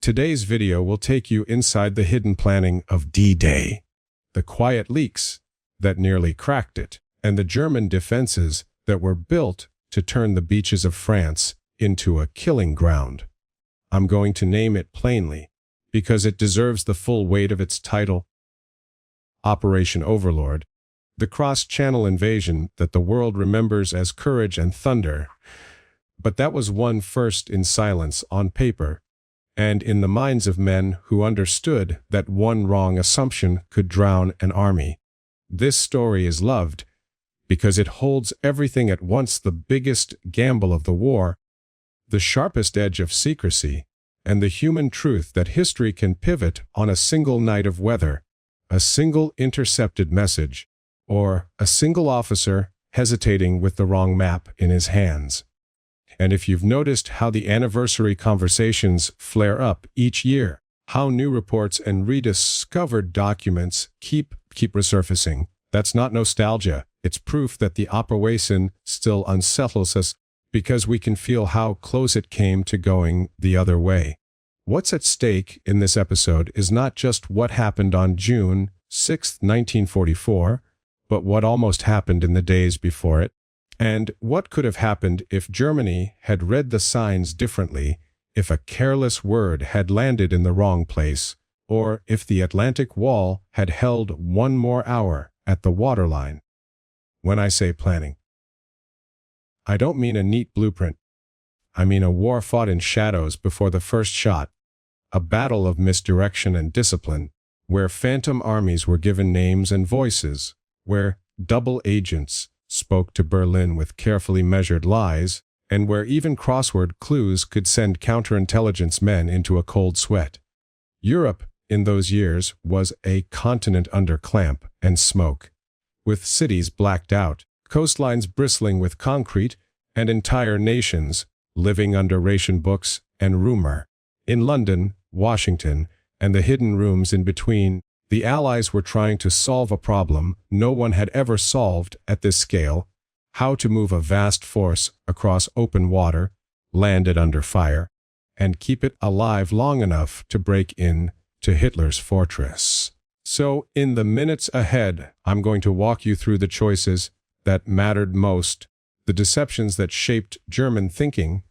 Today's video will take you inside the hidden planning of D-Day, the quiet leaks that nearly cracked it, and the German defenses that were built to turn the beaches of France into a killing ground. I'm going to name it plainly, because it deserves the full weight of its title. Operation Overlord, the cross-channel invasion that the world remembers as Courage and Thunder. But that was won first in silence on paper, and in the minds of men who understood that one wrong assumption could drown an army. This story is loved because it holds everything at once: the biggest gamble of the war, the sharpest edge of secrecy, and the human truth that history can pivot on a single night of weather, a single intercepted message, or a single officer hesitating with the wrong map in his hands. And if you've noticed how the anniversary conversations flare up each year, how new reports and rediscovered documents keep resurfacing, that's not nostalgia. It's proof that the operation still unsettles us, because we can feel how close it came to going the other way. What's at stake in this episode is not just what happened on June 6, 1944, but what almost happened in the days before it, and what could have happened if Germany had read the signs differently, if a careless word had landed in the wrong place, or if the Atlantic Wall had held one more hour at the waterline. When I say planning, I don't mean a neat blueprint. I mean a war fought in shadows before the first shot, a battle of misdirection and discipline, where phantom armies were given names and voices, where double agents spoke to Berlin with carefully measured lies, and where even crossword clues could send counterintelligence men into a cold sweat. Europe, in those years, was a continent under clamp and smoke, with cities blacked out, coastlines bristling with concrete, and entire nations living under ration books and rumor. In London, Washington, and the hidden rooms in between, the Allies were trying to solve a problem no one had ever solved at this scale: how to move a vast force across open water, land it under fire, and keep it alive long enough to break in to Hitler's fortress. So, in the minutes ahead, I'm going to walk you through the choices that mattered most, the deceptions that shaped German thinking,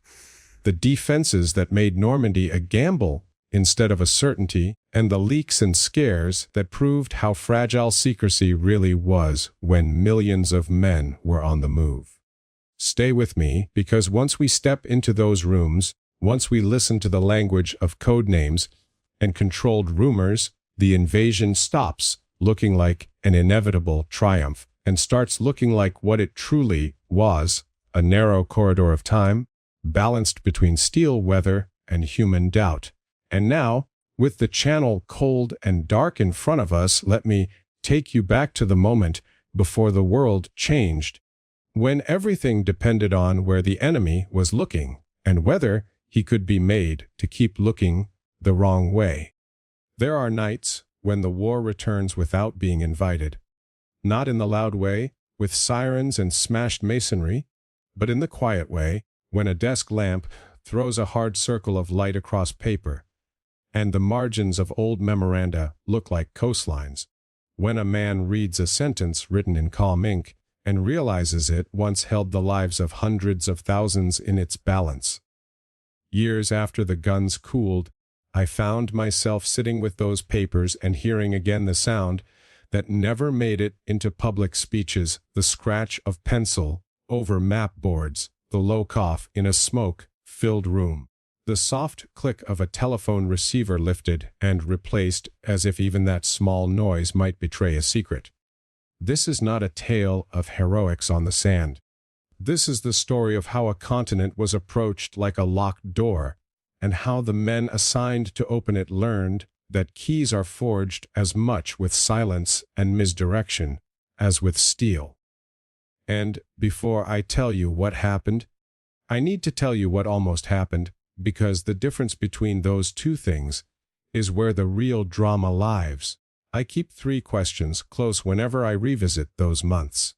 the defenses that made Normandy a gamble instead of a certainty, and the leaks and scares that proved how fragile secrecy really was when millions of men were on the move. Stay with me, because once we step into those rooms, once we listen to the language of code names and controlled rumors, the invasion stops looking like an inevitable triumph and starts looking like what it truly was: a narrow corridor of time, balanced between steel weather and human doubt. And now, with the channel cold and dark in front of us, let me take you back to the moment before the world changed, when everything depended on where the enemy was looking and whether he could be made to keep looking the wrong way. There are nights when the war returns without being invited, not in the loud way, with sirens and smashed masonry, but in the quiet way, when a desk lamp throws a hard circle of light across paper, and the margins of old memoranda look like coastlines, when a man reads a sentence written in calm ink and realizes it once held the lives of hundreds of thousands in its balance. Years after the guns cooled, I found myself sitting with those papers and hearing again the sound that never made it into public speeches: the scratch of pencil over map boards, the low cough in a smoke-filled room, the soft click of a telephone receiver lifted and replaced, as if even that small noise might betray a secret. This is not a tale of heroics on the sand. This is the story of how a continent was approached like a locked door, and how the men assigned to open it learned that keys are forged as much with silence and misdirection as with steel. And before I tell you what happened, I need to tell you what almost happened, because the difference between those two things is where the real drama lies. I keep three questions close whenever I revisit those months.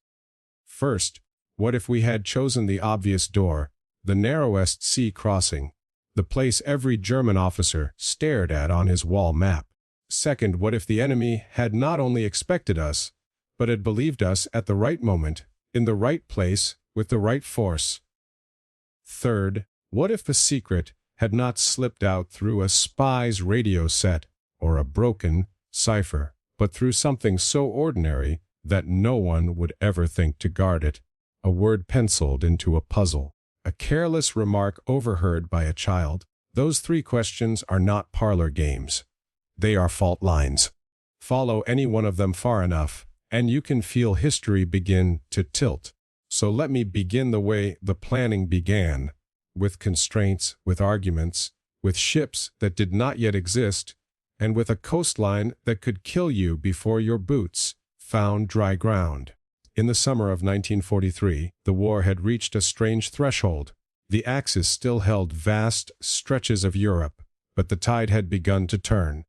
First, what if we had chosen the obvious door, the narrowest sea crossing, the place every German officer stared at on his wall map. Second, what if the enemy had not only expected us, but had believed us at the right moment, in the right place, with the right force? Third, what if the secret had not slipped out through a spy's radio set or a broken cipher, but through something so ordinary that no one would ever think to guard it? A word penciled into a puzzle, a careless remark overheard by a child. Those three questions are not parlor games. They are fault lines. Follow any one of them far enough, and you can feel history begin to tilt. So let me begin the way the planning began, with constraints, with arguments, with ships that did not yet exist, and with a coastline that could kill you before your boots found dry ground. In the summer of 1943, the war had reached a strange threshold. The Axis still held vast stretches of Europe, but the tide had begun to turn.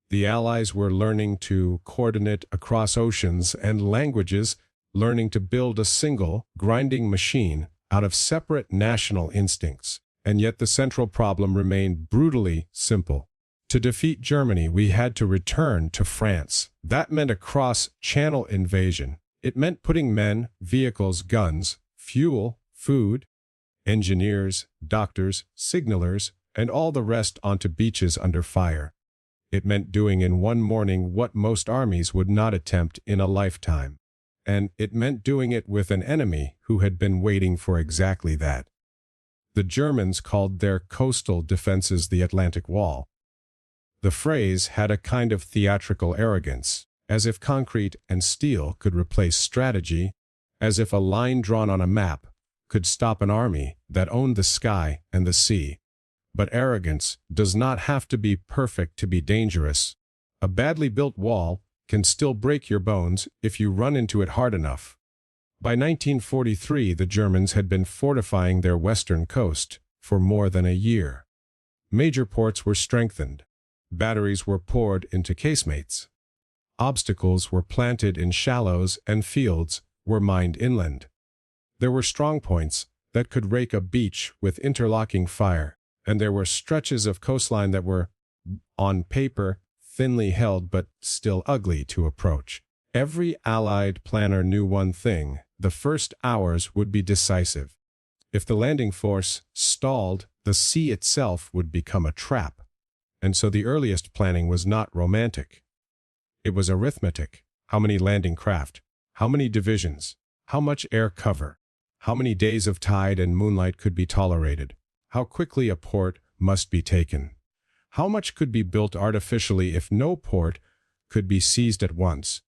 The Allies were learning to coordinate across oceans and languages, learning to build a single, grinding machine out of separate national instincts. And yet the central problem remained brutally simple. To defeat Germany, we had to return to France. That meant a cross-channel invasion. It meant putting men, vehicles, guns, fuel, food, engineers, doctors, signalers, and all the rest onto beaches under fire. It meant doing in one morning what most armies would not attempt in a lifetime. And it meant doing it with an enemy who had been waiting for exactly that. The Germans called their coastal defenses the Atlantic Wall. The phrase had a kind of theatrical arrogance, as if concrete and steel could replace strategy, as if a line drawn on a map could stop an army that owned the sky and the sea. But arrogance does not have to be perfect to be dangerous. A badly built wall can still break your bones if you run into it hard enough. By 1943, the Germans had been fortifying their western coast for more than a year. Major ports were strengthened. Batteries were poured into casemates. Obstacles were planted in shallows, and fields were mined inland. There were strong points that could rake a beach with interlocking fire, and there were stretches of coastline that were, on paper, thinly held but still ugly to approach. Every Allied planner knew one thing: the first hours would be decisive. If the landing force stalled, the sea itself would become a trap. And so the earliest planning was not romantic. It was arithmetic. How many landing craft? How many divisions? How much air cover? How many days of tide and moonlight could be tolerated? How quickly a port must be taken? How much could be built artificially if no port could be seized at once?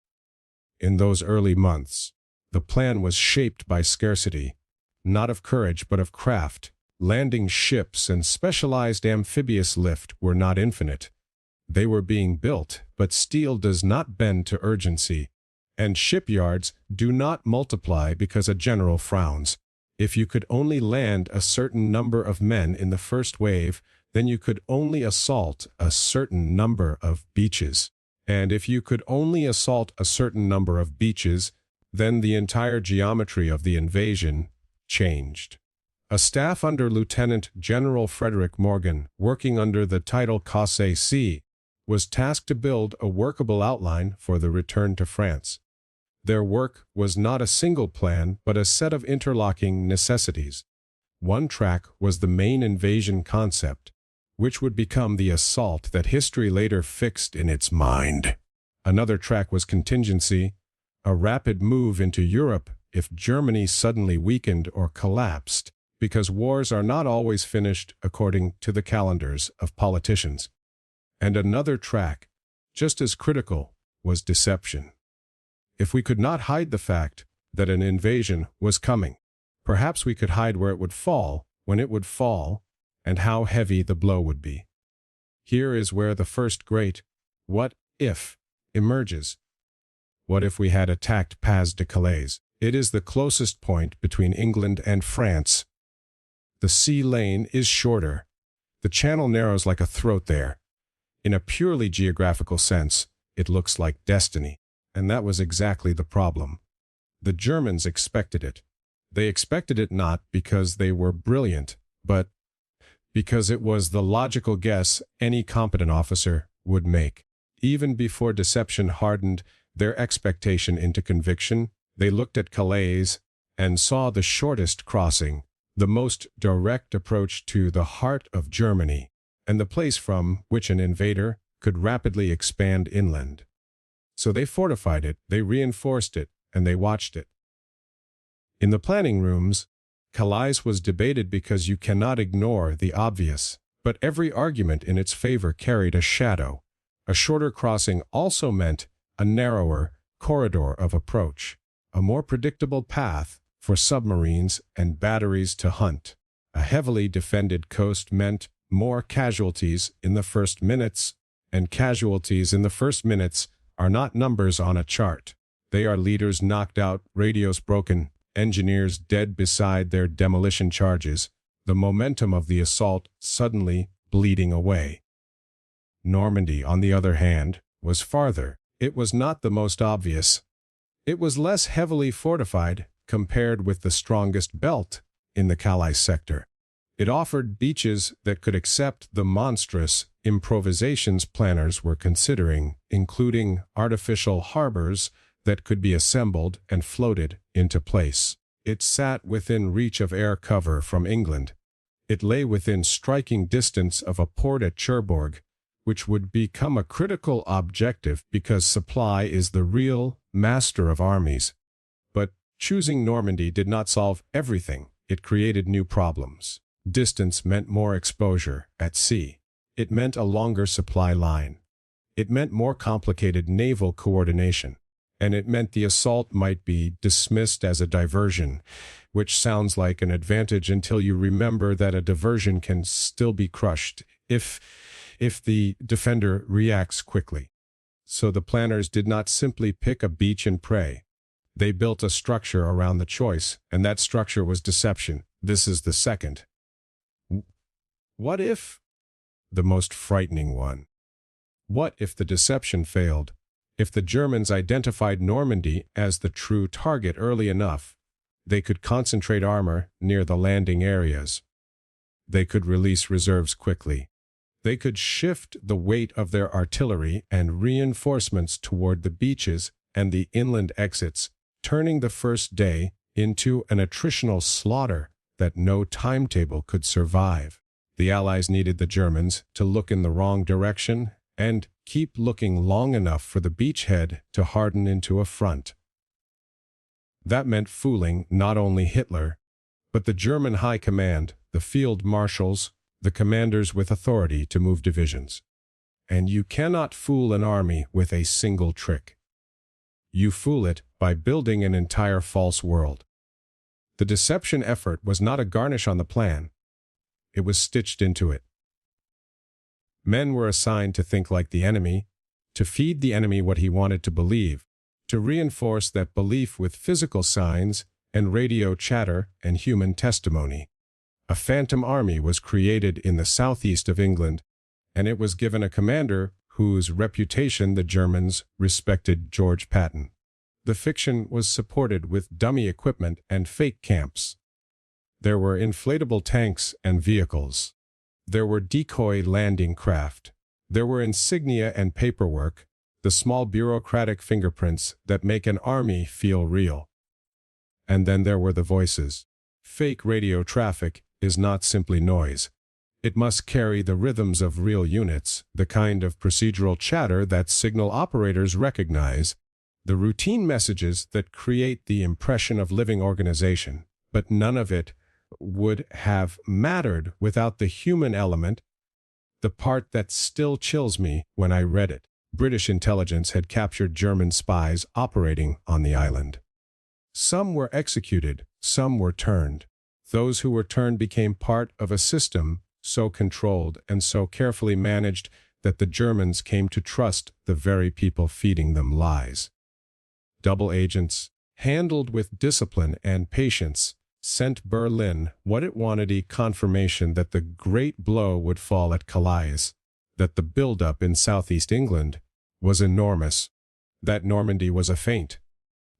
In those early months, the plan was shaped by scarcity, not of courage but of craft. Landing ships and specialized amphibious lift were not infinite. They were being built, but steel does not bend to urgency, and shipyards do not multiply because a general frowns. If you could only land a certain number of men in the first wave, then you could only assault a certain number of beaches. And if you could only assault a certain number of beaches, then the entire geometry of the invasion changed. A staff under Lieutenant General Frederick Morgan, working under the title Calais, was tasked to build a workable outline for the return to France. Their work was not a single plan, but a set of interlocking necessities. One track was the main invasion concept, which would become the assault that history later fixed in its mind. Another track was contingency, a rapid move into Europe if Germany suddenly weakened or collapsed, because wars are not always finished according to the calendars of politicians. And another track, just as critical, was deception. If we could not hide the fact that an invasion was coming, perhaps we could hide where it would fall, when it would fall, and how heavy the blow would be. Here is where the first great "what if" emerges. What if we had attacked Pas de Calais? It is the closest point between England and France. The sea lane is shorter. The channel narrows like a throat there. In a purely geographical sense, it looks like destiny. And that was exactly the problem. The Germans expected it. They expected it not because they were brilliant, but because it was the logical guess any competent officer would make. Even before deception hardened their expectation into conviction, they looked at Calais and saw the shortest crossing, the most direct approach to the heart of Germany, and the place from which an invader could rapidly expand inland. So they fortified it, they reinforced it, and they watched it. In the planning rooms, Calais was debated because you cannot ignore the obvious, but every argument in its favor carried a shadow. A shorter crossing also meant a narrower corridor of approach, a more predictable path for submarines and batteries to hunt. A heavily defended coast meant more casualties in the first minutes, and casualties in the first minutes are not numbers on a chart. They are leaders knocked out, radios broken, engineers dead beside their demolition charges, the momentum of the assault suddenly bleeding away. Normandy, on the other hand, was farther. It was not the most obvious. It was less heavily fortified compared with the strongest belt in the Calais sector. It offered beaches that could accept the monstrous improvisations planners were considering, including artificial harbors that could be assembled and floated into place. It sat within reach of air cover from England. It lay within striking distance of a port at Cherbourg, which would become a critical objective because supply is the real master of armies. But choosing Normandy did not solve everything. It created new problems. Distance meant more exposure at sea. It meant a longer supply line. It meant more complicated naval coordination. And it meant the assault might be dismissed as a diversion, which sounds like an advantage until you remember that a diversion can still be crushed if the defender reacts quickly. So the planners did not simply pick a beach and pray. They built a structure around the choice, and that structure was deception. This is the second. What if? The most frightening one. What if the deception failed? If the Germans identified Normandy as the true target early enough, they could concentrate armor near the landing areas. They could release reserves quickly. They could shift the weight of their artillery and reinforcements toward the beaches and the inland exits, turning the first day into an attritional slaughter that no timetable could survive. The Allies needed the Germans to look in the wrong direction and keep looking long enough for the beachhead to harden into a front. That meant fooling not only Hitler, but the German High Command, the field marshals, the commanders with authority to move divisions. And you cannot fool an army with a single trick. You fool it by building an entire false world. The deception effort was not a garnish on the plan. It was stitched into it. Men were assigned to think like the enemy, to feed the enemy what he wanted to believe, to reinforce that belief with physical signs and radio chatter and human testimony. A phantom army was created in the southeast of England, and it was given a commander whose reputation the Germans respected: George Patton. The fiction was supported with dummy equipment and fake camps. There were inflatable tanks and vehicles. There were decoy landing craft. There were insignia and paperwork, the small bureaucratic fingerprints that make an army feel real. And then there were the voices. Fake radio traffic is not simply noise. It must carry the rhythms of real units, the kind of procedural chatter that signal operators recognize, the routine messages that create the impression of living organization. But none of it would have mattered without the human element, the part that still chills me when I read it. British intelligence had captured German spies operating on the island. Some were executed, some were turned. Those who were turned became part of a system so controlled and so carefully managed that the Germans came to trust the very people feeding them lies. Double agents, handled with discipline and patience, sent Berlin what it wanted: a confirmation that the great blow would fall at Calais, that the buildup in southeast England was enormous, that Normandy was a feint.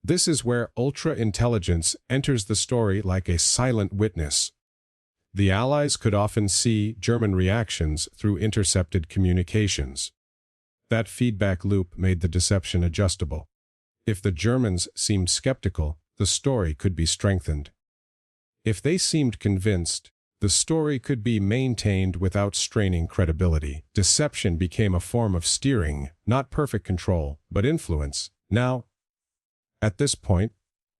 This is where ultra-intelligence enters the story like a silent witness. The Allies could often see German reactions through intercepted communications. That feedback loop made the deception adjustable. If the Germans seemed skeptical, the story could be strengthened. If they seemed convinced, the story could be maintained without straining credibility. Deception became a form of steering, not perfect control, but influence. Now, at this point,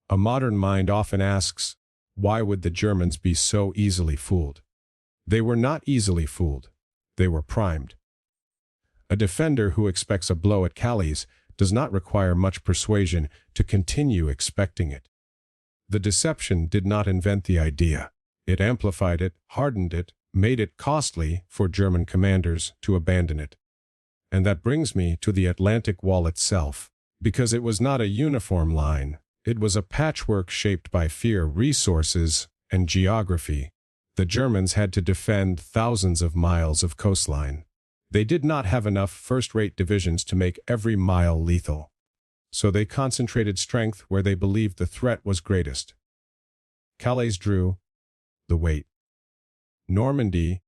a modern mind often asks, why would the Germans be so easily fooled? They were not easily fooled. They were primed. A defender who expects a blow at Calais does not require much persuasion to continue expecting it. The deception did not invent the idea. It amplified it, hardened it, made it costly for German commanders to abandon it. And that brings me to the Atlantic Wall itself. Because it was not a uniform line, it was a patchwork shaped by fear, resources, and geography. The Germans had to defend thousands of miles of coastline. They did not have enough first-rate divisions to make every mile lethal. So they concentrated strength where they believed the threat was greatest. Calais drew the weight. Normandy,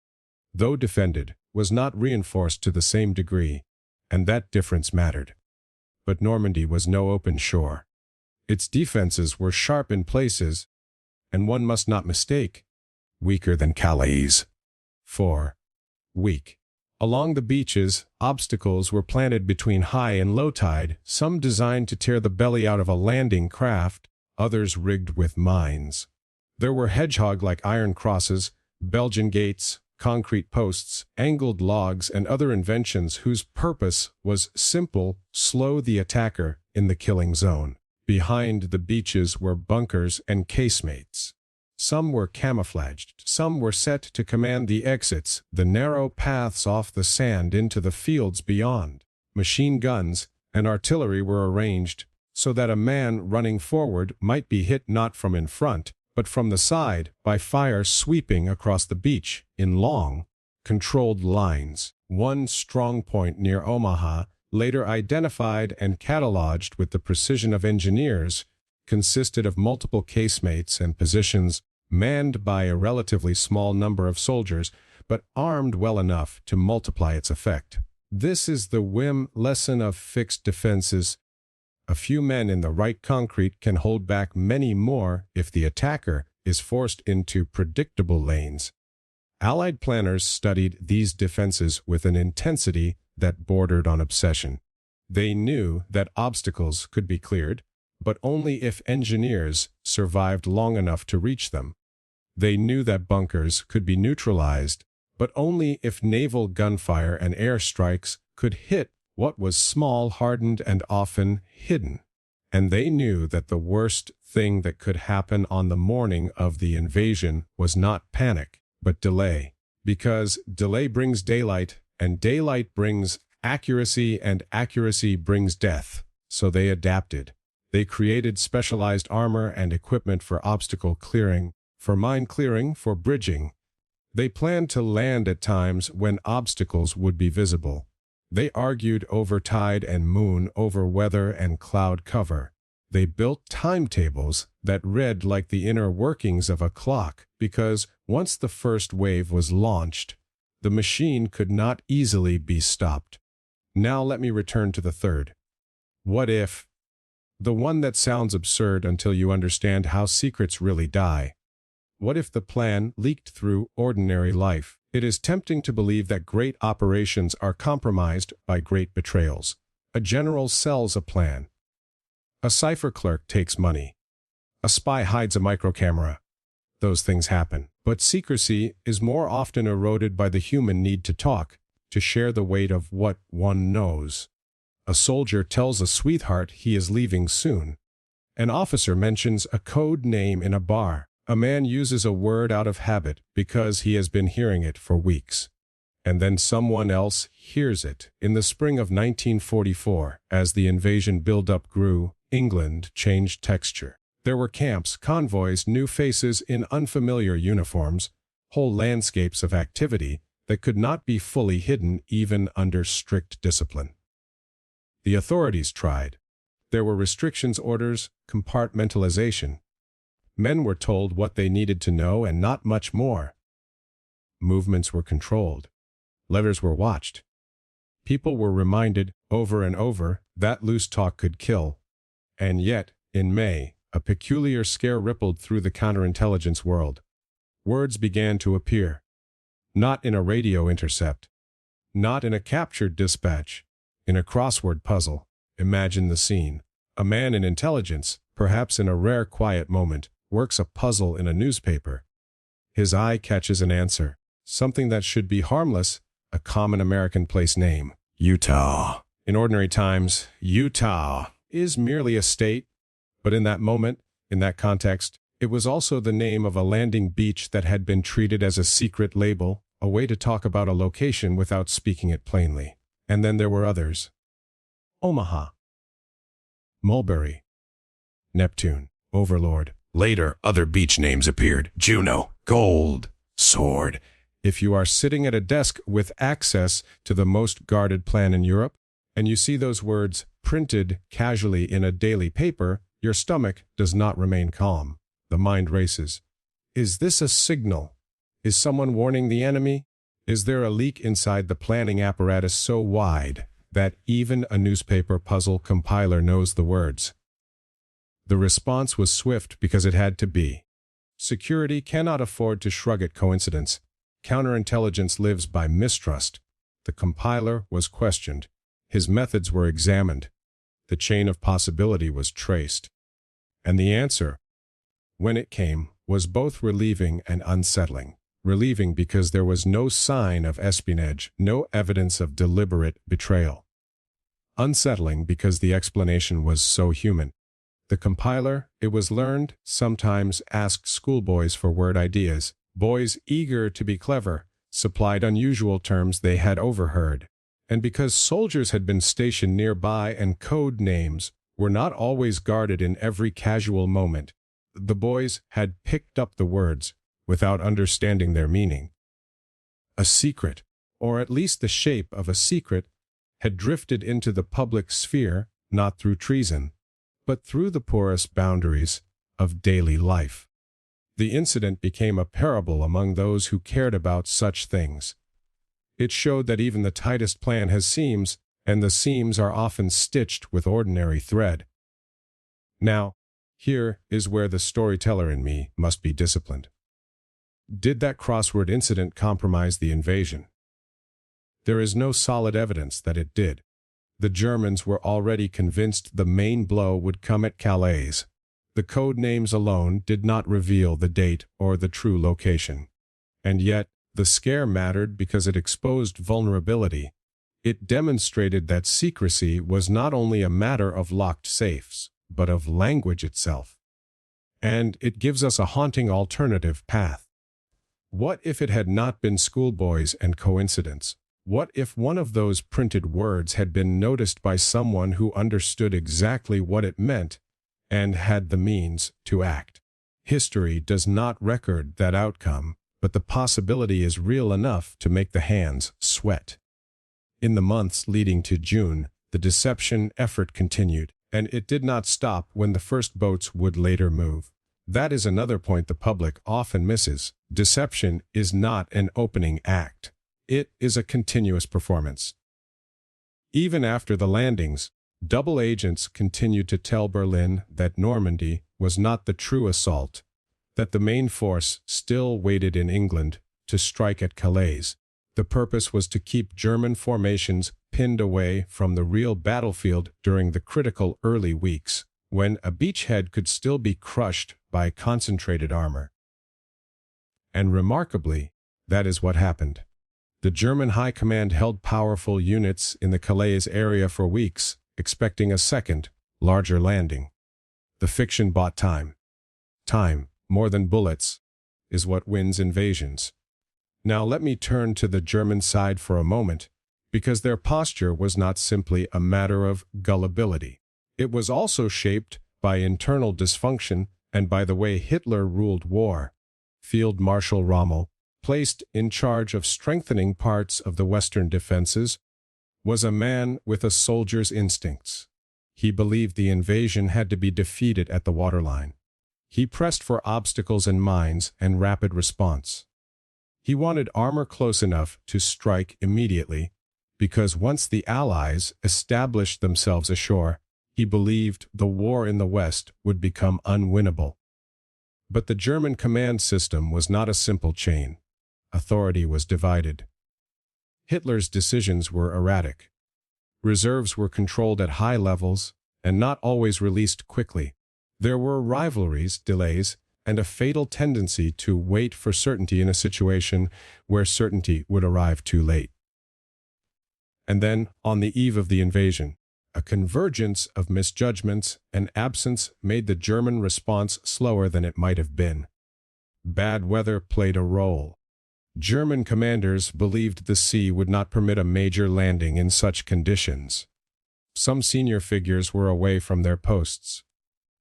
though defended, was not reinforced to the same degree, and that difference mattered. But Normandy was no open shore. Its defenses were sharp in places, and one must not mistake, weaker than Calais. 4. Weak. Along the beaches, obstacles were planted between high and low tide, some designed to tear the belly out of a landing craft, others rigged with mines. There were hedgehog-like iron crosses, Belgian gates, concrete posts, angled logs, and other inventions whose purpose was simple: slow the attacker in the killing zone. Behind the beaches were bunkers and casemates. Some were camouflaged, some were set to command the exits, the narrow paths off the sand into the fields beyond. Machine guns and artillery were arranged so that a man running forward might be hit not from in front, but from the side by fire sweeping across the beach in long, controlled lines. One strong point near Omaha, later identified and catalogued with the precision of engineers, consisted of multiple casemates and positions manned by a relatively small number of soldiers, but armed well enough to multiply its effect. This is the WWII lesson of fixed defenses. A few men in the right concrete can hold back many more if the attacker is forced into predictable lanes. Allied planners studied these defenses with an intensity that bordered on obsession. They knew that obstacles could be cleared, but only if engineers survived long enough to reach them. They knew that bunkers could be neutralized, but only if naval gunfire and airstrikes could hit what was small, hardened, and often hidden. And they knew that the worst thing that could happen on the morning of the invasion was not panic, but delay. Because delay brings daylight, and daylight brings accuracy, and accuracy brings death. So they adapted. They created specialized armor and equipment for obstacle clearing, for mine clearing, for bridging. They planned to land at times when obstacles would be visible. They argued over tide and moon, over weather and cloud cover. They built timetables that read like the inner workings of a clock, because once the first wave was launched, the machine could not easily be stopped. Now let me return to the third. What if? The one that sounds absurd until you understand how secrets really die. What if the plan leaked through ordinary life? It is tempting to believe that great operations are compromised by great betrayals. A general sells a plan. A cipher clerk takes money. A spy hides a microcamera. Those things happen. But secrecy is more often eroded by the human need to talk, to share the weight of what one knows. A soldier tells a sweetheart he is leaving soon. An officer mentions a code name in a bar. A man uses a word out of habit because he has been hearing it for weeks. And then someone else hears it. In the spring of 1944, as the invasion build-up grew, England changed texture. There were camps, convoys, new faces in unfamiliar uniforms, whole landscapes of activity that could not be fully hidden even under strict discipline. The authorities tried. There were restrictions, orders, compartmentalization. Men were told what they needed to know and not much more. Movements were controlled. Letters were watched. People were reminded over and over that loose talk could kill. And yet, in May, a peculiar scare rippled through the counterintelligence world. Words began to appear. Not in a radio intercept. Not in a captured dispatch. In a crossword puzzle. Imagine the scene. A man in intelligence, perhaps in a rare quiet moment, works a puzzle in a newspaper. His eye catches an answer. Something that should be harmless, a common American place name. Utah. In ordinary times, Utah is merely a state, but in that moment, in that context, it was also the name of a landing beach that had been treated as a secret label, a way to talk about a location without speaking it plainly. And then there were others. Omaha. Mulberry. Neptune. Overlord. Later, other beach names appeared. Juno. Gold. Sword. If you are sitting at a desk with access to the most guarded plan in Europe, and you see those words printed casually in a daily paper, your stomach does not remain calm. The mind races. Is this a signal? Is someone warning the enemy? Is there a leak inside the planning apparatus so wide that even a newspaper puzzle compiler knows the words? The response was swift because it had to be. Security cannot afford to shrug at coincidence. Counterintelligence lives by mistrust. The compiler was questioned. His methods were examined. The chain of possibility was traced. And the answer, when it came, was both relieving and unsettling. Relieving because there was no sign of espionage, no evidence of deliberate betrayal. Unsettling because the explanation was so human. The compiler, it was learned, sometimes asked schoolboys for word ideas. Boys eager to be clever supplied unusual terms they had overheard. And because soldiers had been stationed nearby and code names were not always guarded in every casual moment, the boys had picked up the words without understanding their meaning. A secret, or at least the shape of a secret, had drifted into the public sphere not through treason, but through the porous boundaries of daily life. The incident became a parable among those who cared about such things. It showed that even the tightest plan has seams, and the seams are often stitched with ordinary thread. Now, here is where the storyteller in me must be disciplined. Did that crossword incident compromise the invasion? There is no solid evidence that it did. The Germans were already convinced the main blow would come at Calais. The code names alone did not reveal the date or the true location. And yet, the scare mattered because it exposed vulnerability. It demonstrated that secrecy was not only a matter of locked safes, but of language itself. And it gives us a haunting alternative path. What if it had not been schoolboys and coincidence? What if one of those printed words had been noticed by someone who understood exactly what it meant and had the means to act? History does not record that outcome, but the possibility is real enough to make the hands sweat. In the months leading to June, the deception effort continued, and it did not stop when the first boats would later move. That is another point the public often misses. Deception is not an opening act. It is a continuous performance. Even after the landings, double agents continued to tell Berlin that Normandy was not the true assault, that the main force still waited in England to strike at Calais. The purpose was to keep German formations pinned away from the real battlefield during the critical early weeks, when a beachhead could still be crushed by concentrated armor. And remarkably, that is what happened. The German High Command held powerful units in the Calais area for weeks, expecting a second, larger landing. The fiction bought time. Time, more than bullets, is what wins invasions. Now let me turn to the German side for a moment, because their posture was not simply a matter of gullibility. It was also shaped by internal dysfunction and by the way Hitler ruled war. Field Marshal Rommel, placed in charge of strengthening parts of the Western defenses, was a man with a soldier's instincts. He believed the invasion had to be defeated at the waterline. He pressed for obstacles and mines and rapid response. He wanted armor close enough to strike immediately, because once the Allies established themselves ashore, he believed the war in the West would become unwinnable. But the German command system was not a simple chain. Authority was divided. Hitler's decisions were erratic. Reserves were controlled at high levels and not always released quickly. There were rivalries, delays, and a fatal tendency to wait for certainty in a situation where certainty would arrive too late. And then, on the eve of the invasion, a convergence of misjudgments and absence made the German response slower than it might have been. Bad weather played a role. German commanders believed the sea would not permit a major landing in such conditions. Some senior figures were away from their posts.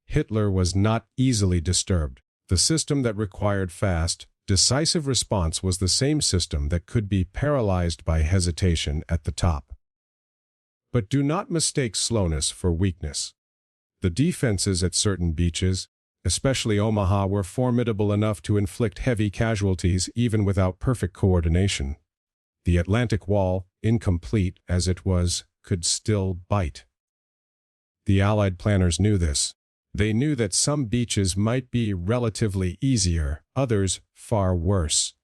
Hitler was not easily disturbed. The system that required fast, decisive response was the same system that could be paralyzed by hesitation at the top. But do not mistake slowness for weakness. The defenses at certain beaches, especially Omaha, were formidable enough to inflict heavy casualties even without perfect coordination. The Atlantic Wall, incomplete as it was, could still bite. The Allied planners knew this. They knew that some beaches might be relatively easier, others far worse.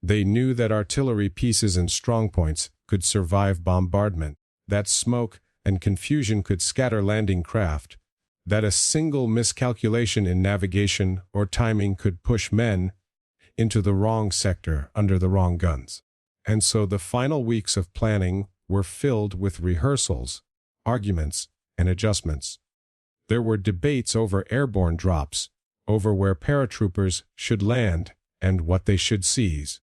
They knew that artillery pieces and strongpoints could survive bombardment, that smoke and confusion could scatter landing craft, that a single miscalculation in navigation or timing could push men into the wrong sector under the wrong guns. And so the final weeks of planning were filled with rehearsals, arguments, and adjustments. There were debates over airborne drops, over where paratroopers should land and what they should seize.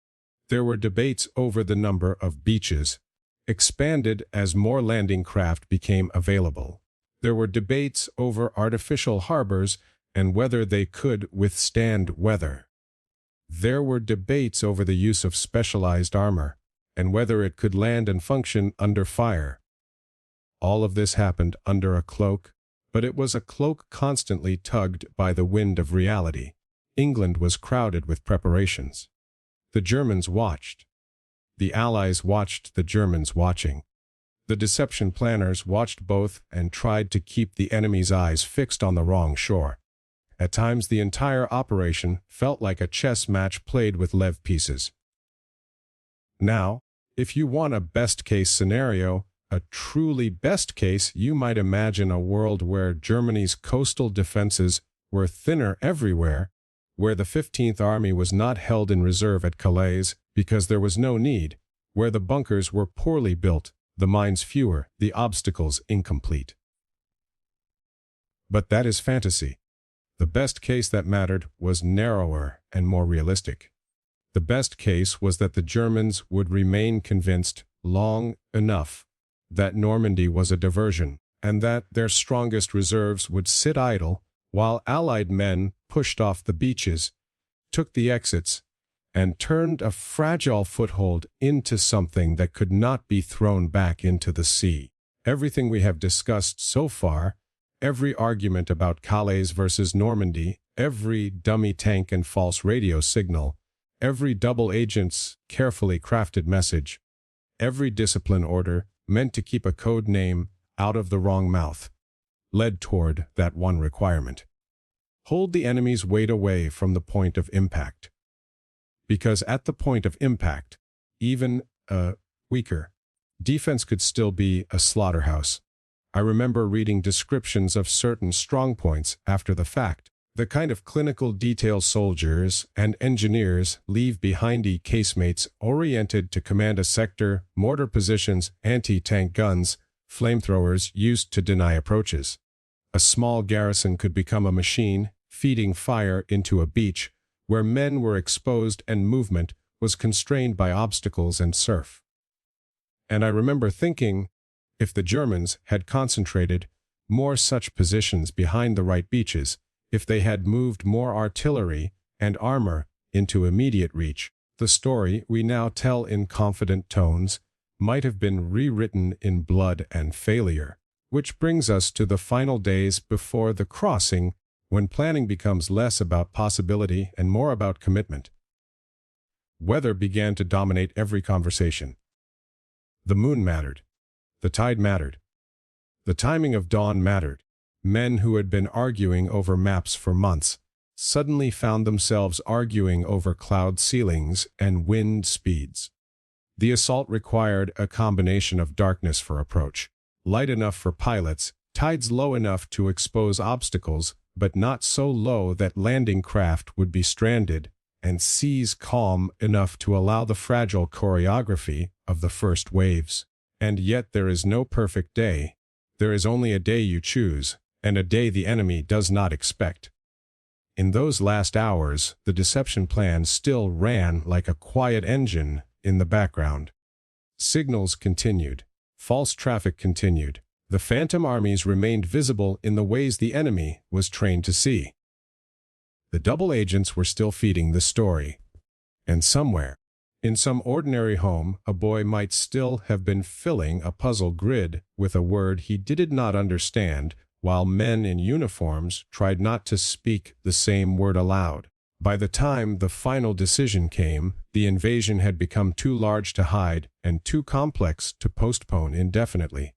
There were debates over the number of beaches, expanded as more landing craft became available. There were debates over artificial harbors and whether they could withstand weather. There were debates over the use of specialized armor and whether it could land and function under fire. All of this happened under a cloak, but it was a cloak constantly tugged by the wind of reality. England was crowded with preparations. The Germans watched. The Allies watched the Germans watching. The deception planners watched both and tried to keep the enemy's eyes fixed on the wrong shore. At times the entire operation felt like a chess match played with lev pieces. Now, if you want a best-case scenario, a truly best case, you might imagine a world where Germany's coastal defenses were thinner everywhere, where the 15th Army was not held in reserve at Calais because there was no need, where the bunkers were poorly built, the mines fewer, the obstacles incomplete. But that is fantasy. The best case that mattered was narrower and more realistic. The best case was that the Germans would remain convinced long enough that Normandy was a diversion, and that their strongest reserves would sit idle while Allied men pushed off the beaches, took the exits, and turned a fragile foothold into something that could not be thrown back into the sea. Everything we have discussed so far, every argument about Calais versus Normandy, every dummy tank and false radio signal, every double agent's carefully crafted message, every discipline order meant to keep a code name out of the wrong mouth, led toward that one requirement. Hold the enemy's weight away from the point of impact. Because at the point of impact, even a weaker defense could still be a slaughterhouse. I remember reading descriptions of certain strongpoints after the fact, the kind of clinical detail soldiers and engineers leave behind casemates oriented to command a sector, mortar positions, anti-tank guns, flamethrowers used to deny approaches. A small garrison could become a machine, feeding fire into a beach, where men were exposed and movement was constrained by obstacles and surf. And I remember thinking, if the Germans had concentrated more such positions behind the right beaches, if they had moved more artillery and armor into immediate reach, the story we now tell in confident tones might have been rewritten in blood and failure. Which brings us to the final days before the crossing, when planning becomes less about possibility and more about commitment. Weather began to dominate every conversation. The moon mattered. The tide mattered. The timing of dawn mattered. Men who had been arguing over maps for months suddenly found themselves arguing over cloud ceilings and wind speeds. The assault required a combination of darkness for approach, light enough for pilots, tides low enough to expose obstacles, but not so low that landing craft would be stranded, and seas calm enough to allow the fragile choreography of the first waves. And yet there is no perfect day. There is only a day you choose, and a day the enemy does not expect. In those last hours, the deception plan still ran like a quiet engine in the background. Signals continued. False traffic continued. The phantom armies remained visible in the ways the enemy was trained to see. The double agents were still feeding the story. And somewhere, in some ordinary home, a boy might still have been filling a puzzle grid with a word he did not understand, while men in uniforms tried not to speak the same word aloud. By the time the final decision came, the invasion had become too large to hide and too complex to postpone indefinitely.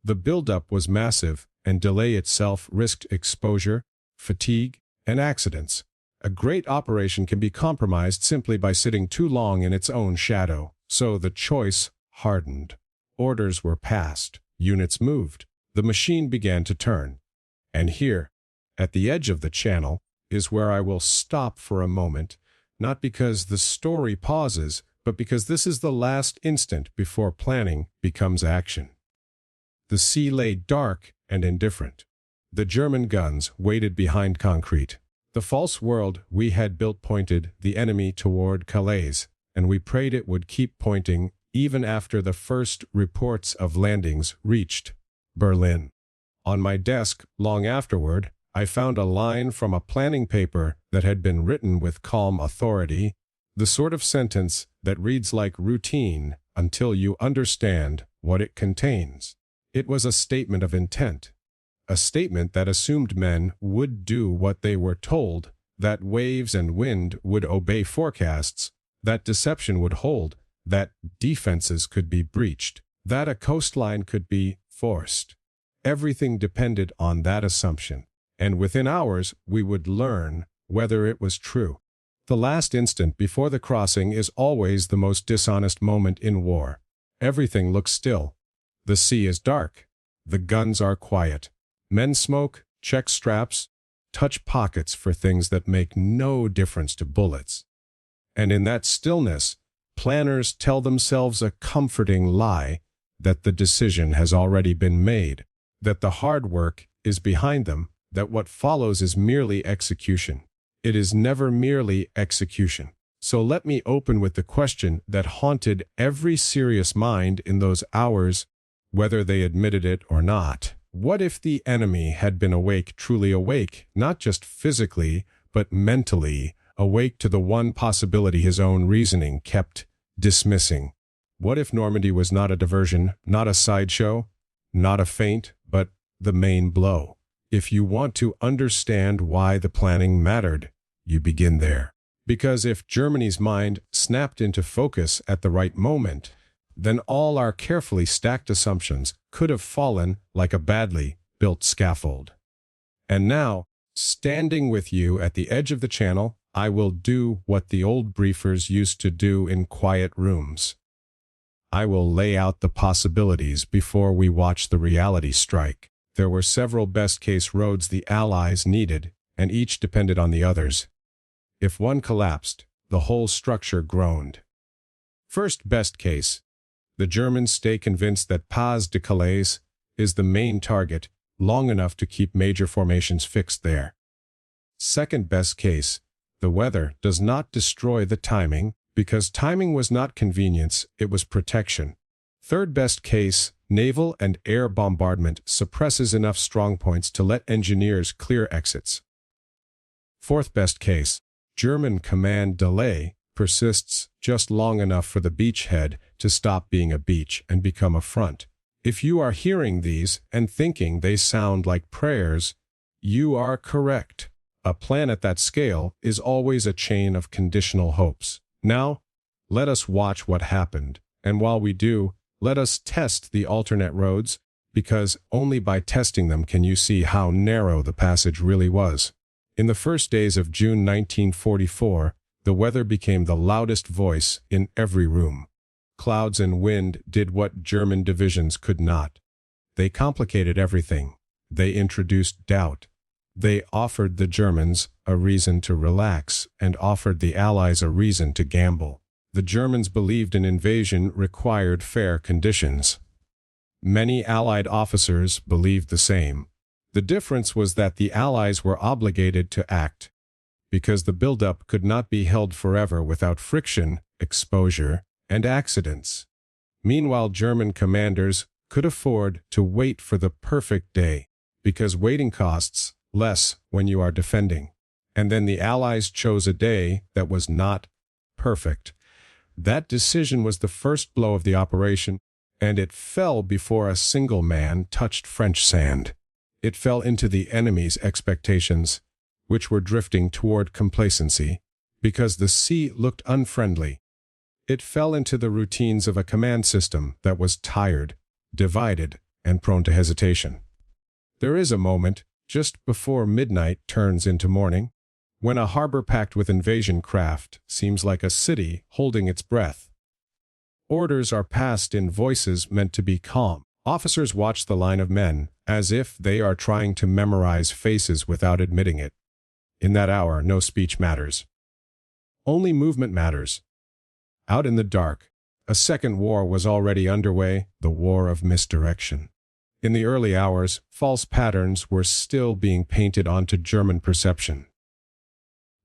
The buildup was massive, and delay itself risked exposure, fatigue, and accidents. A great operation can be compromised simply by sitting too long in its own shadow, so the choice hardened. Orders were passed, units moved, the machine began to turn. And here, at the edge of the channel, is where I will stop for a moment, not because the story pauses, but because this is the last instant before planning becomes action. The sea lay dark and indifferent. The German guns waited behind concrete. The false world we had built pointed the enemy toward Calais, and we prayed it would keep pointing even after the first reports of landings reached Berlin. On my desk, long afterward, I found a line from a planning paper that had been written with calm authority, the sort of sentence that reads like routine until you understand what it contains. It was a statement of intent, a statement that assumed men would do what they were told, that waves and wind would obey forecasts, that deception would hold, that defenses could be breached, that a coastline could be forced. Everything depended on that assumption, and within hours we would learn whether it was true. The last instant before the crossing is always the most dishonest moment in war. Everything looks still. The sea is dark. The guns are quiet. Men smoke, check straps, touch pockets for things that make no difference to bullets. And in that stillness, planners tell themselves a comforting lie that the decision has already been made, that the hard work is behind them, that what follows is merely execution. It is never merely execution. So let me open with the question that haunted every serious mind in those hours, whether they admitted it or not. What if the enemy had been awake, truly awake, not just physically, but mentally, awake to the one possibility his own reasoning kept dismissing? What if Normandy was not a diversion, not a sideshow, not a feint, but the main blow? If you want to understand why the planning mattered, you begin there. Because if Germany's mind snapped into focus at the right moment, then all our carefully stacked assumptions could have fallen like a badly built scaffold. And now, standing with you at the edge of the channel, I will do what the old briefers used to do in quiet rooms. I will lay out the possibilities before we watch the reality strike. There were several best-case roads the Allies needed, and each depended on the others. If one collapsed, the whole structure groaned. First best case, the Germans stay convinced that Pas de Calais is the main target, long enough to keep major formations fixed there. Second best case, the weather does not destroy the timing, because timing was not convenience, it was protection. Third best case, naval and air bombardment suppresses enough strongpoints to let engineers clear exits. Fourth best case, German command delay persists just long enough for the beachhead to stop being a beach and become a front. If you are hearing these and thinking they sound like prayers, you are correct. A plan at that scale is always a chain of conditional hopes. Now, Let us watch what happened, and while we do, let us test the alternate roads, because only by testing them can you see how narrow the passage really was. In the first days of June 1944, the weather became the loudest voice in every room. Clouds and wind did what German divisions could not. They complicated everything. They introduced doubt. They offered the Germans a reason to relax and offered the Allies a reason to gamble. The Germans believed an invasion required fair conditions. Many Allied officers believed the same. The difference was that the Allies were obligated to act, because the buildup could not be held forever without friction, exposure, and accidents. Meanwhile, German commanders could afford to wait for the perfect day, because waiting costs less when you are defending. And then the Allies chose a day that was not perfect. That decision was the first blow of the operation, and it fell before a single man touched French sand. It fell into the enemy's expectations, which were drifting toward complacency, because the sea looked unfriendly. It fell into the routines of a command system that was tired, divided, and prone to hesitation. There is a moment, just before midnight turns into morning, when a harbor packed with invasion craft seems like a city holding its breath. Orders are passed in voices meant to be calm. Officers watch the line of men as if they are trying to memorize faces without admitting it. In that hour, no speech matters. Only movement matters. Out in the dark, a second war was already underway, the war of misdirection. In the early hours, false patterns were still being painted onto German perception.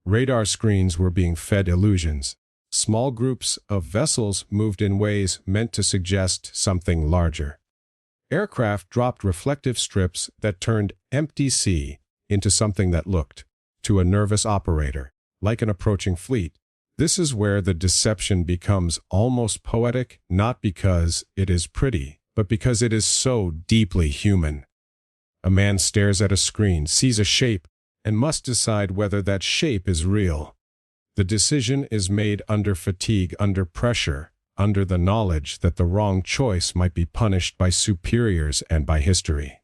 Radar screens were being fed illusions. Small groups of vessels moved in ways meant to suggest something larger. Aircraft dropped reflective strips that turned empty sea into something that looked, to a nervous operator, like an approaching fleet. This is where the deception becomes almost poetic, not because it is pretty, but because it is so deeply human. A man stares at a screen, sees a shape, and must decide whether that shape is real. The decision is made under fatigue, under pressure, under the knowledge that the wrong choice might be punished by superiors and by history.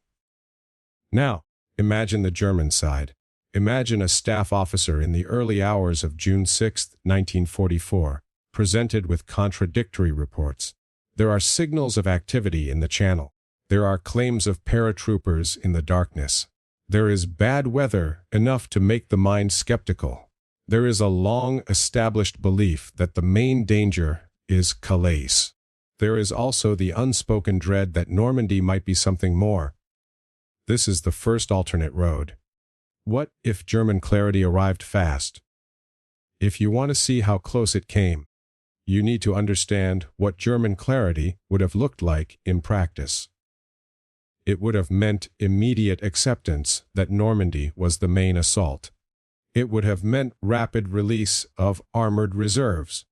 Now, imagine the German side. Imagine a staff officer in the early hours of June 6, 1944, presented with contradictory reports. There are signals of activity in the channel. There are claims of paratroopers in the darkness. There is bad weather enough to make the mind skeptical. There is a long-established belief that the main danger is Calais. There is also the unspoken dread that Normandy might be something more. This is the first alternate road. What if German clarity arrived fast? If you want to see how close it came, you need to understand what German clarity would have looked like in practice. It would have meant immediate acceptance that Normandy was the main assault. It would have meant rapid release of armored reserves.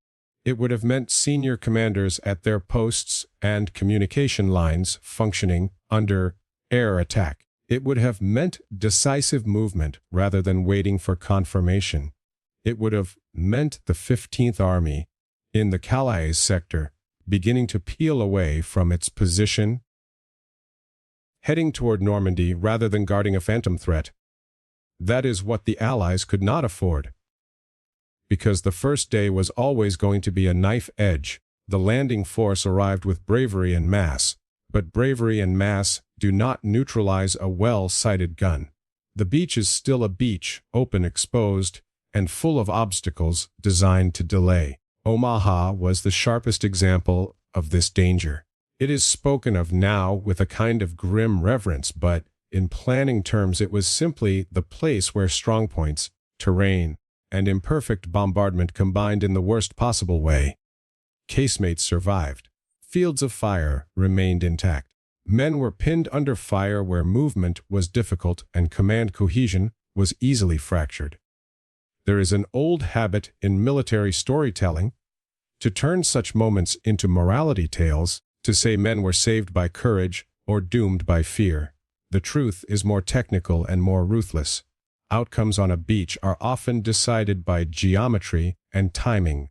It would have meant senior commanders at their posts and communication lines functioning under air attack. It would have meant decisive movement rather than waiting for confirmation. It would have meant the 15th Army in the Calais sector beginning to peel away from its position, heading toward Normandy rather than guarding a phantom threat. That is what the Allies could not afford. Because the first day was always going to be a knife edge, the landing force arrived with bravery en masse, but bravery en masse do not neutralize a well-sighted gun. The beach is still a beach, open, exposed, and full of obstacles designed to delay. Omaha was the sharpest example of this danger. It is spoken of now with a kind of grim reverence, but in planning terms it was simply the place where strongpoints, terrain, and imperfect bombardment combined in the worst possible way. Casemates survived. Fields of fire remained intact. Men were pinned under fire where movement was difficult and command cohesion was easily fractured. There is an old habit in military storytelling to turn such moments into morality tales, to say men were saved by courage or doomed by fear. The truth is more technical and more ruthless. Outcomes on a beach are often decided by geometry and timing,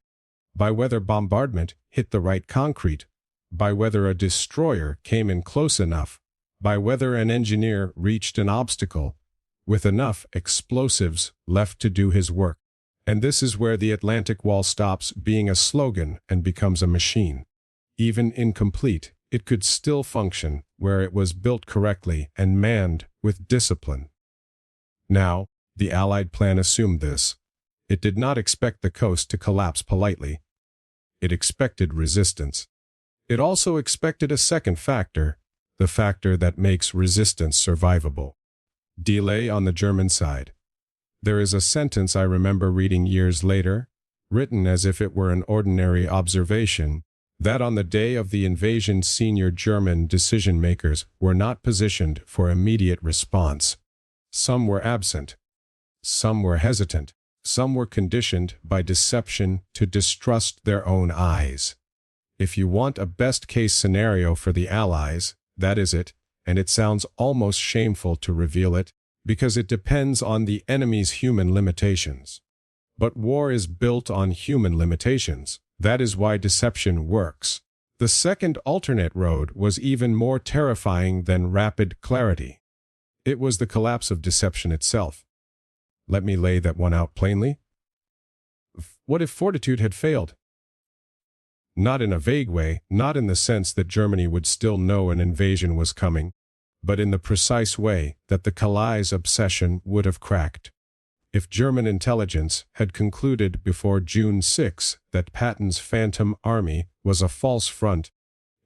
by whether bombardment hit the right concrete, by whether a destroyer came in close enough, by whether an engineer reached an obstacle with enough explosives left to do his work. And this is where the Atlantic Wall stops being a slogan and becomes a machine. Even incomplete, it could still function where it was built correctly and manned with discipline. Now, the Allied plan assumed this. It did not expect the coast to collapse politely. It expected resistance. It also expected a second factor, the factor that makes resistance survivable. Delay on the German side. There is a sentence I remember reading years later, written as if it were an ordinary observation, that on the day of the invasion senior German decision-makers were not positioned for immediate response. Some were absent. Some were hesitant. Some were conditioned by deception to distrust their own eyes. If you want a best-case scenario for the Allies, that is it, and it sounds almost shameful to reveal it, because it depends on the enemy's human limitations. But war is built on human limitations. That is why deception works. The second alternate road was even more terrifying than rapid clarity. It was the collapse of deception itself. Let me lay that one out plainly. What if fortitude had failed? Not in a vague way, not in the sense that Germany would still know an invasion was coming, but in the precise way that the Calais obsession would have cracked. If German intelligence had concluded before June 6 that Patton's Phantom Army was a false front,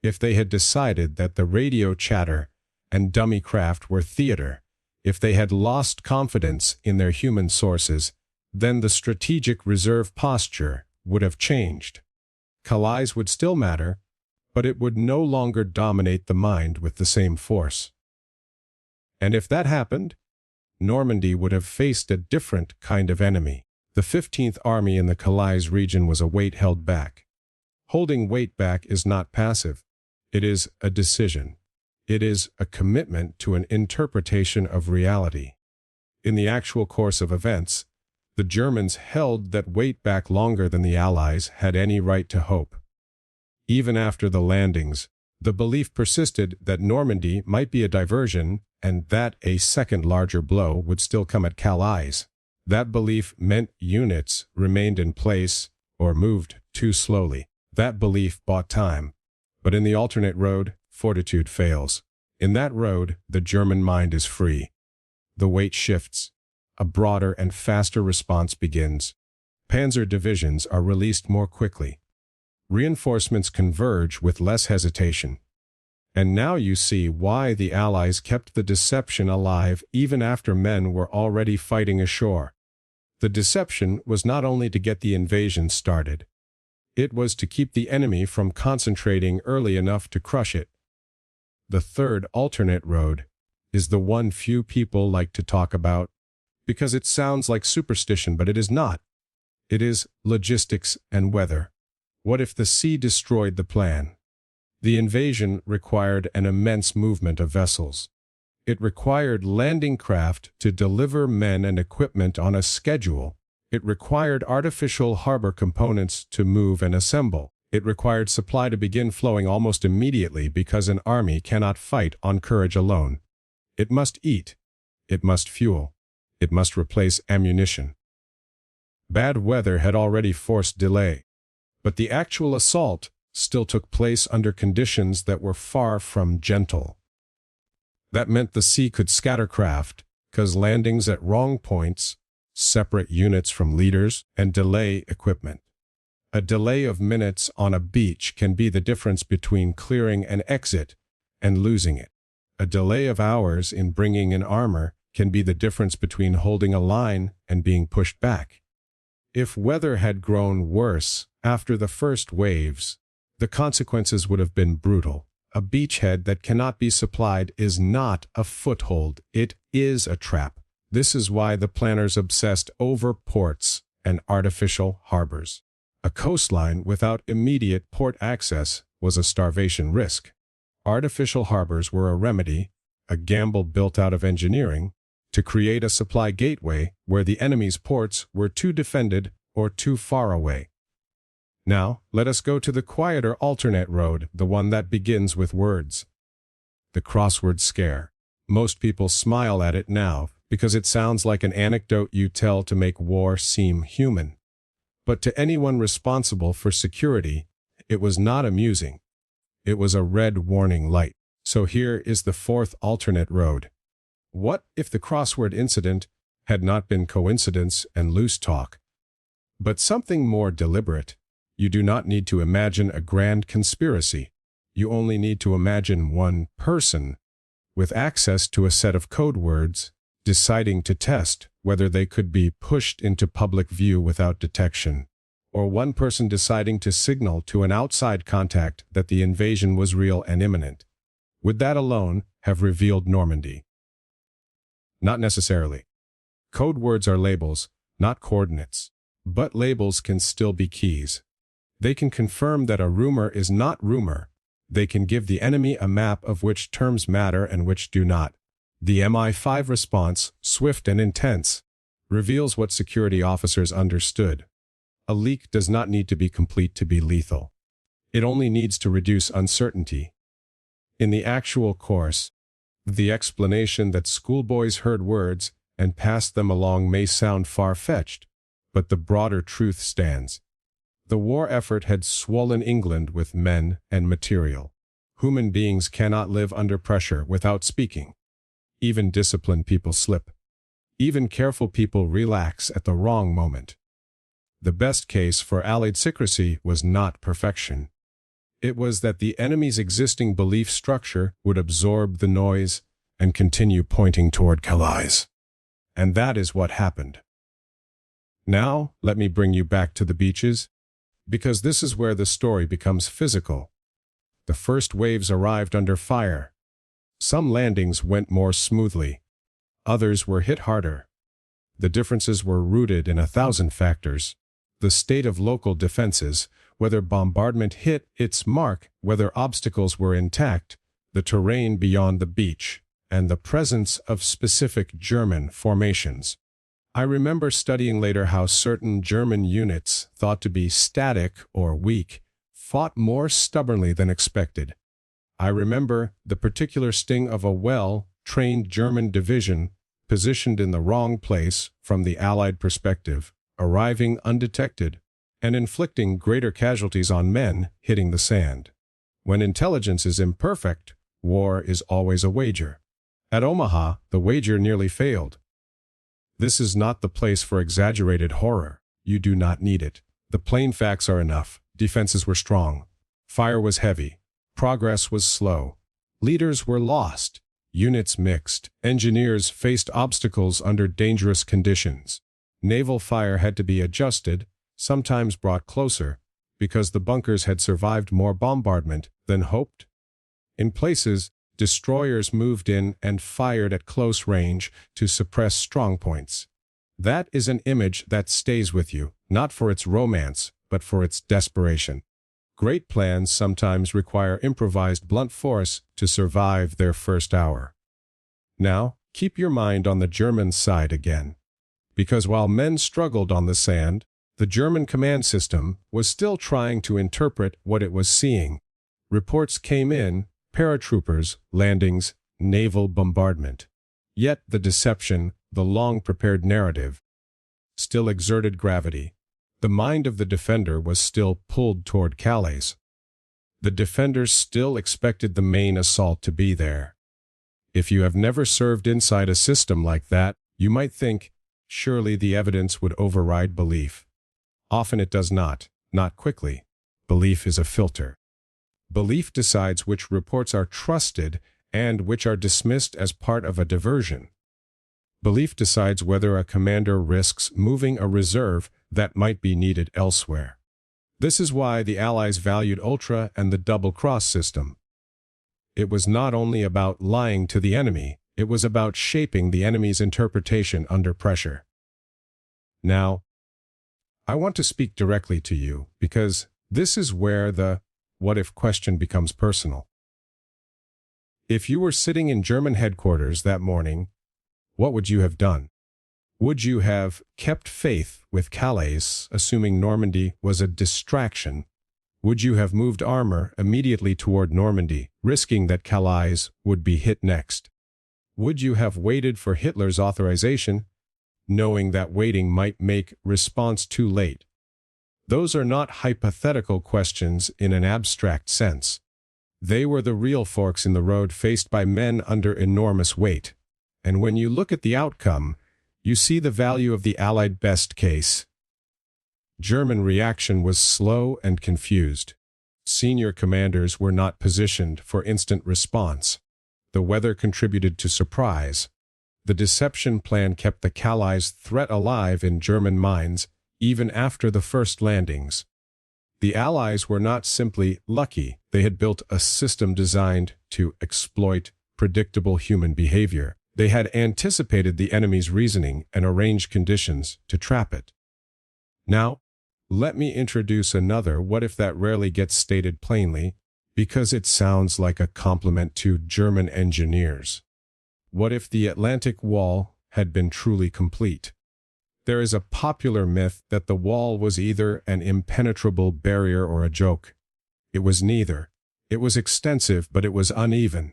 if they had decided that the radio chatter and dummy craft were theater, if they had lost confidence in their human sources, then the strategic reserve posture would have changed. Calais would still matter, but it would no longer dominate the mind with the same force. And if that happened, Normandy would have faced a different kind of enemy. The 15th Army in the Calais region was a weight held back. Holding weight back is not passive. It is a decision. It is a commitment to an interpretation of reality. In the actual course of events, the Germans held that weight back longer than the Allies had any right to hope. Even after the landings, the belief persisted that Normandy might be a diversion and that a second larger blow would still come at Calais. That belief meant units remained in place or moved too slowly. That belief bought time. But in the alternate road, fortitude fails. In that road, the German mind is free. The weight shifts. A broader and faster response begins. Panzer divisions are released more quickly. Reinforcements converge with less hesitation. And now you see why the Allies kept the deception alive even after men were already fighting ashore. The deception was not only to get the invasion started. It was to keep the enemy from concentrating early enough to crush it. The third alternate road is the one few people like to talk about, because it sounds like superstition, but it is not. It is logistics and weather. What if the sea destroyed the plan? The invasion required an immense movement of vessels. It required landing craft to deliver men and equipment on a schedule. It required artificial harbor components to move and assemble. It required supply to begin flowing almost immediately because an army cannot fight on courage alone. It must eat. It must fuel. It must replace ammunition. Bad weather had already forced delay, but the actual assault still took place under conditions that were far from gentle. That meant the sea could scatter craft, cause landings at wrong points, separate units from leaders, and delay equipment. A delay of minutes on a beach can be the difference between clearing an exit and losing it. A delay of hours in bringing in armor can be the difference between holding a line and being pushed back. If weather had grown worse after the first waves, the consequences would have been brutal. A beachhead that cannot be supplied is not a foothold, it is a trap. This is why the planners obsessed over ports and artificial harbors. A coastline without immediate port access was a starvation risk. Artificial harbors were a remedy, a gamble built out of engineering, to create a supply gateway where the enemy's ports were too defended or too far away. Now, let us go to the quieter alternate road, the one that begins with words. The crossword scare. Most people smile at it now, because it sounds like an anecdote you tell to make war seem human. But to anyone responsible for security, it was not amusing. It was a red warning light. So here is the fourth alternate road. What if the crossword incident had not been coincidence and loose talk, but something more deliberate? You do not need to imagine a grand conspiracy. You only need to imagine one person with access to a set of code words, deciding to test whether they could be pushed into public view without detection, or one person deciding to signal to an outside contact that the invasion was real and imminent. Would that alone have revealed Normandy? Not necessarily. Code words are labels, not coordinates. But labels can still be keys. They can confirm that a rumor is not rumor. They can give the enemy a map of which terms matter and which do not. The MI5 response, swift and intense, reveals what security officers understood. A leak does not need to be complete to be lethal. It only needs to reduce uncertainty. In the actual course, the explanation that schoolboys heard words and passed them along may sound far-fetched, but the broader truth stands. The war effort had swollen England with men and material. Human beings cannot live under pressure without speaking. Even disciplined people slip. Even careful people relax at the wrong moment. The best case for Allied secrecy was not perfection. It was that the enemy's existing belief structure would absorb the noise and continue pointing toward Calais. And that is what happened. Now, let me bring you back to the beaches, because this is where the story becomes physical. The first waves arrived under fire. Some landings went more smoothly. Others were hit harder. The differences were rooted in 1,000 factors. The state of local defenses, whether bombardment hit its mark, whether obstacles were intact, the terrain beyond the beach, and the presence of specific German formations. I remember studying later how certain German units, thought to be static or weak, fought more stubbornly than expected. I remember the particular sting of a well-trained German division positioned in the wrong place from the Allied perspective, arriving undetected and inflicting greater casualties on men hitting the sand. When intelligence is imperfect, war is always a wager. At Omaha, the wager nearly failed. This is not the place for exaggerated horror. You do not need it. The plain facts are enough. Defenses were strong. Fire was heavy. Progress was slow. Leaders were lost. Units mixed. Engineers faced obstacles under dangerous conditions. Naval fire had to be adjusted, sometimes brought closer, because the bunkers had survived more bombardment than hoped. In places, destroyers moved in and fired at close range to suppress strongpoints. That is an image that stays with you, not for its romance, but for its desperation. Great plans sometimes require improvised blunt force to survive their first hour. Now, keep your mind on the German side again. Because while men struggled on the sand, the German command system was still trying to interpret what it was seeing. Reports came in, paratroopers, landings, naval bombardment. Yet the deception, the long-prepared narrative, still exerted gravity. The mind of the defender was still pulled toward Calais. The defenders still expected the main assault to be there. If you have never served inside a system like that, you might think, surely the evidence would override belief. Often it does not quickly. Belief is a filter. Belief decides which reports are trusted and which are dismissed as part of a diversion. Belief decides whether a commander risks moving a reserve that might be needed elsewhere. This is why the Allies valued Ultra and the double-cross system. It was not only about lying to the enemy, it was about shaping the enemy's interpretation under pressure. Now, I want to speak directly to you because this is where the what-if question becomes personal. If you were sitting in German headquarters that morning, what would you have done? Would you have kept faith with Calais, assuming Normandy was a distraction? Would you have moved armor immediately toward Normandy, risking that Calais would be hit next? Would you have waited for Hitler's authorization, knowing that waiting might make response too late? Those are not hypothetical questions in an abstract sense. They were the real forks in the road faced by men under enormous weight. And when you look at the outcome, you see the value of the Allied best case. German reaction was slow and confused. Senior commanders were not positioned for instant response. The weather contributed to surprise. The deception plan kept the Calais threat alive in German minds, even after the first landings. The Allies were not simply lucky, they had built a system designed to exploit predictable human behavior. They had anticipated the enemy's reasoning and arranged conditions to trap it. Now, let me introduce another what if that rarely gets stated plainly, because it sounds like a compliment to German engineers. What if the Atlantic Wall had been truly complete? There is a popular myth that the wall was either an impenetrable barrier or a joke. It was neither. It was extensive, but it was uneven.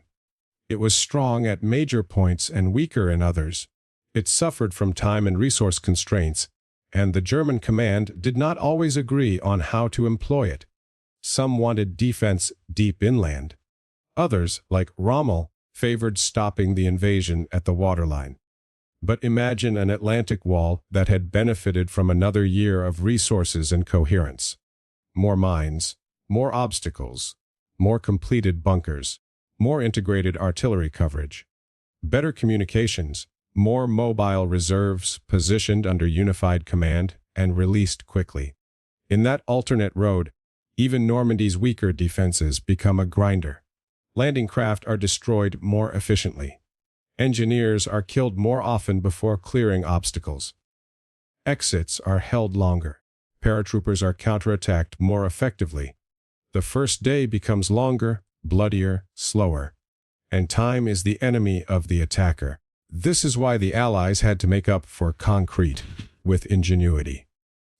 It was strong at major points and weaker in others. It suffered from time and resource constraints, and the German command did not always agree on how to employ it. Some wanted defense deep inland. Others, like Rommel, favored stopping the invasion at the waterline. But imagine an Atlantic wall that had benefited from another year of resources and coherence. More mines, more obstacles, more completed bunkers, more integrated artillery coverage, better communications, more mobile reserves positioned under unified command and released quickly. In that alternate road, even Normandy's weaker defenses become a grinder. Landing craft are destroyed more efficiently. Engineers are killed more often before clearing obstacles. Exits are held longer. Paratroopers are counterattacked more effectively. The first day becomes longer, bloodier, slower. And time is the enemy of the attacker. This is why the Allies had to make up for concrete with ingenuity.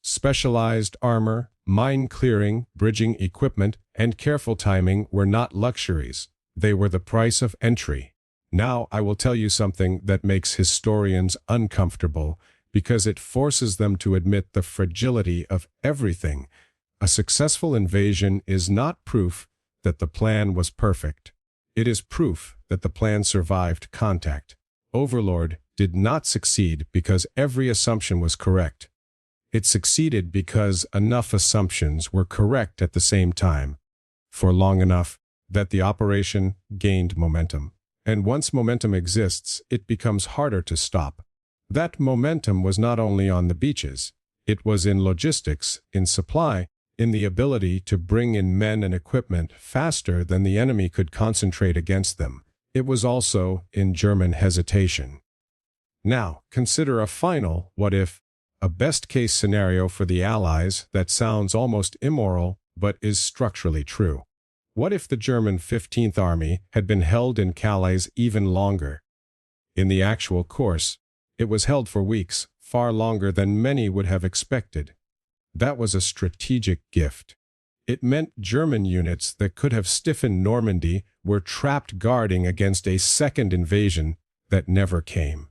Specialized armor, mine clearing, bridging equipment, and careful timing were not luxuries. They were the price of entry. Now I will tell you something that makes historians uncomfortable because it forces them to admit the fragility of everything. A successful invasion is not proof that the plan was perfect. It is proof that the plan survived contact. Overlord did not succeed because every assumption was correct. It succeeded because enough assumptions were correct at the same time, for long enough that the operation gained momentum. And once momentum exists, it becomes harder to stop. That momentum was not only on the beaches. It was in logistics, in supply, in the ability to bring in men and equipment faster than the enemy could concentrate against them. It was also in German hesitation. Now, consider a final what-if, a best-case scenario for the Allies that sounds almost immoral but is structurally true. What if the German 15th Army had been held in Calais even longer? In the actual course, it was held for weeks, far longer than many would have expected. That was a strategic gift. It meant German units that could have stiffened Normandy were trapped guarding against a second invasion that never came.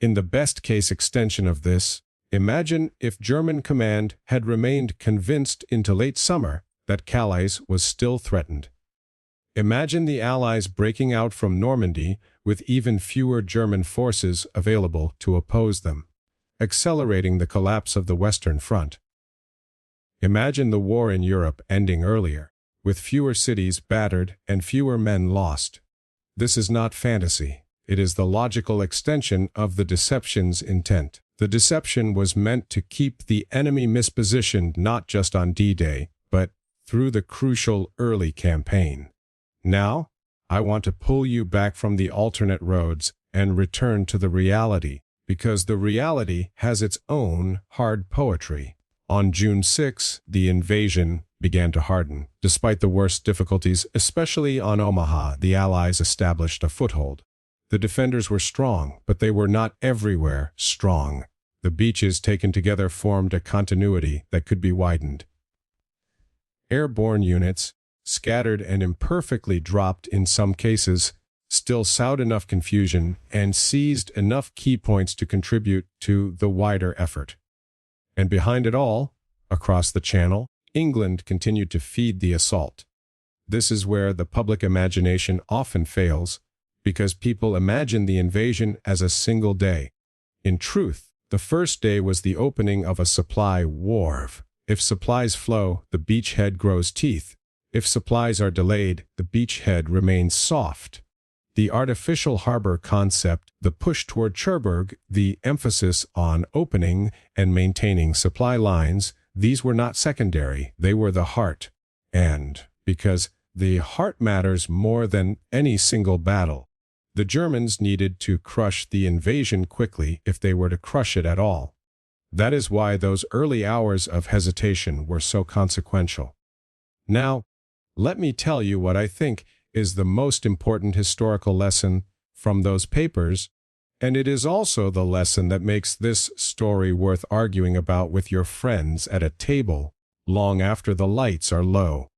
In the best-case extension of this, imagine if German command had remained convinced into late summer that Calais was still threatened. Imagine the Allies breaking out from Normandy with even fewer German forces available to oppose them, accelerating the collapse of the Western Front. Imagine the war in Europe ending earlier, with fewer cities battered and fewer men lost. This is not fantasy. It is the logical extension of the deception's intent. The deception was meant to keep the enemy mispositioned not just on D-Day, but through the crucial early campaign. Now, I want to pull you back from the alternate roads and return to the reality, because the reality has its own hard poetry. On June 6, the invasion began to harden. Despite the worst difficulties, especially on Omaha, the Allies established a foothold. The defenders were strong, but they were not everywhere strong. The beaches taken together formed a continuity that could be widened. Airborne units, scattered and imperfectly dropped in some cases, still sowed enough confusion and seized enough key points to contribute to the wider effort. And behind it all, across the Channel, England continued to feed the assault. This is where the public imagination often fails, because people imagine the invasion as a single day. In truth, the first day was the opening of a supply wharf. If supplies flow, the beachhead grows teeth. If supplies are delayed, the beachhead remains soft. The artificial harbor concept, the push toward Cherbourg, the emphasis on opening and maintaining supply lines, these were not secondary, they were the heart. And, because the heart matters more than any single battle, the Germans needed to crush the invasion quickly if they were to crush it at all. That is why those early hours of hesitation were so consequential. Now, let me tell you what I think is the most important historical lesson from those papers, and it is also the lesson that makes this story worth arguing about with your friends at a table long after the lights are low.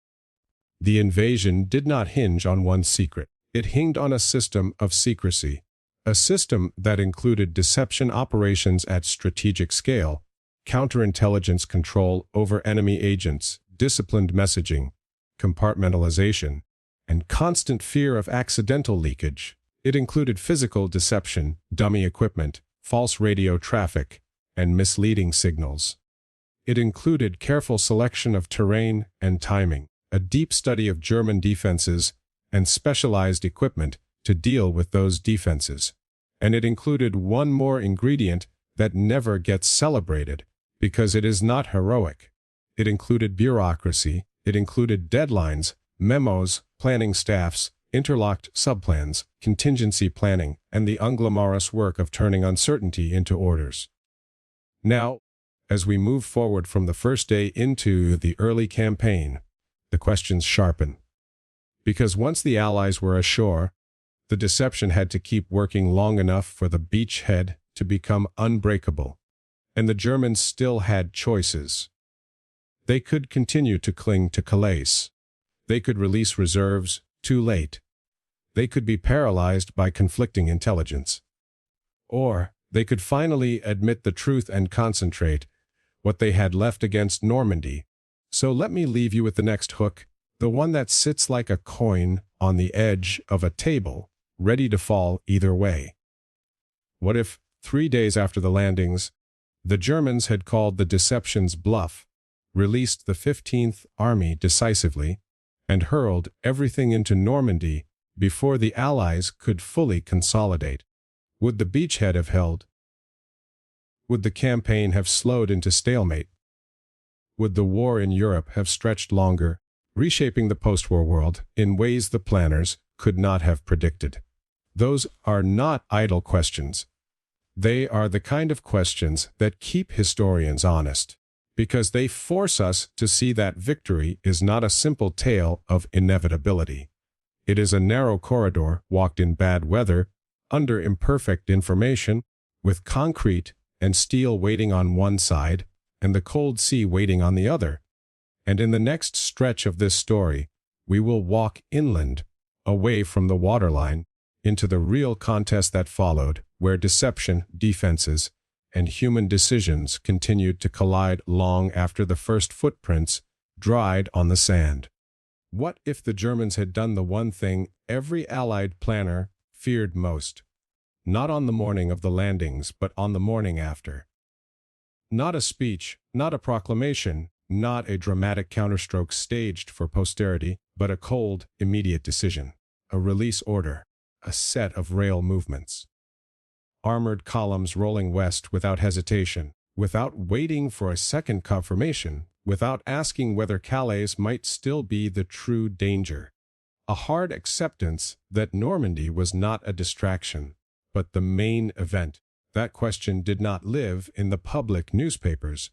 The invasion did not hinge on one secret. It hinged on a system of secrecy, a system that included deception operations at strategic scale, counterintelligence control over enemy agents, disciplined messaging, compartmentalization, and constant fear of accidental leakage. It included physical deception, dummy equipment, false radio traffic, and misleading signals. It included careful selection of terrain and timing, a deep study of German defenses, and specialized equipment to deal with those defenses. And it included one more ingredient that never gets celebrated, because it is not heroic. It included bureaucracy, it included deadlines, memos, planning staffs, interlocked subplans, contingency planning, and the unglamorous work of turning uncertainty into orders. Now, as we move forward from the first day into the early campaign, the questions sharpen. Because once the Allies were ashore, the deception had to keep working long enough for the beachhead to become unbreakable, and the Germans still had choices. They could continue to cling to Calais. They could release reserves too late. They could be paralyzed by conflicting intelligence. Or they could finally admit the truth and concentrate what they had left against Normandy. So let me leave you with the next hook, the one that sits like a coin on the edge of a table, ready to fall either way. What if, 3 days after the landings, the Germans had called the deception's bluff, released the 15th Army decisively, and hurled everything into Normandy before the Allies could fully consolidate? Would the beachhead have held? Would the campaign have slowed into stalemate? Would the war in Europe have stretched longer, reshaping the post-war world in ways the planners could not have predicted? Those are not idle questions. They are the kind of questions that keep historians honest, because they force us to see that victory is not a simple tale of inevitability. It is a narrow corridor walked in bad weather, under imperfect information, with concrete and steel waiting on one side, and the cold sea waiting on the other. And in the next stretch of this story, we will walk inland, away from the waterline, into the real contest that followed, where deception, defenses, and human decisions continued to collide long after the first footprints dried on the sand. What if the Germans had done the one thing every Allied planner feared most? Not on the morning of the landings, but on the morning after. Not a speech, not a proclamation, not a dramatic counterstroke staged for posterity, but a cold, immediate decision, a release order, a set of rail movements. Armored columns rolling west without hesitation, without waiting for a second confirmation, without asking whether Calais might still be the true danger. A hard acceptance that Normandy was not a distraction, but the main event. That question did not live in the public newspapers.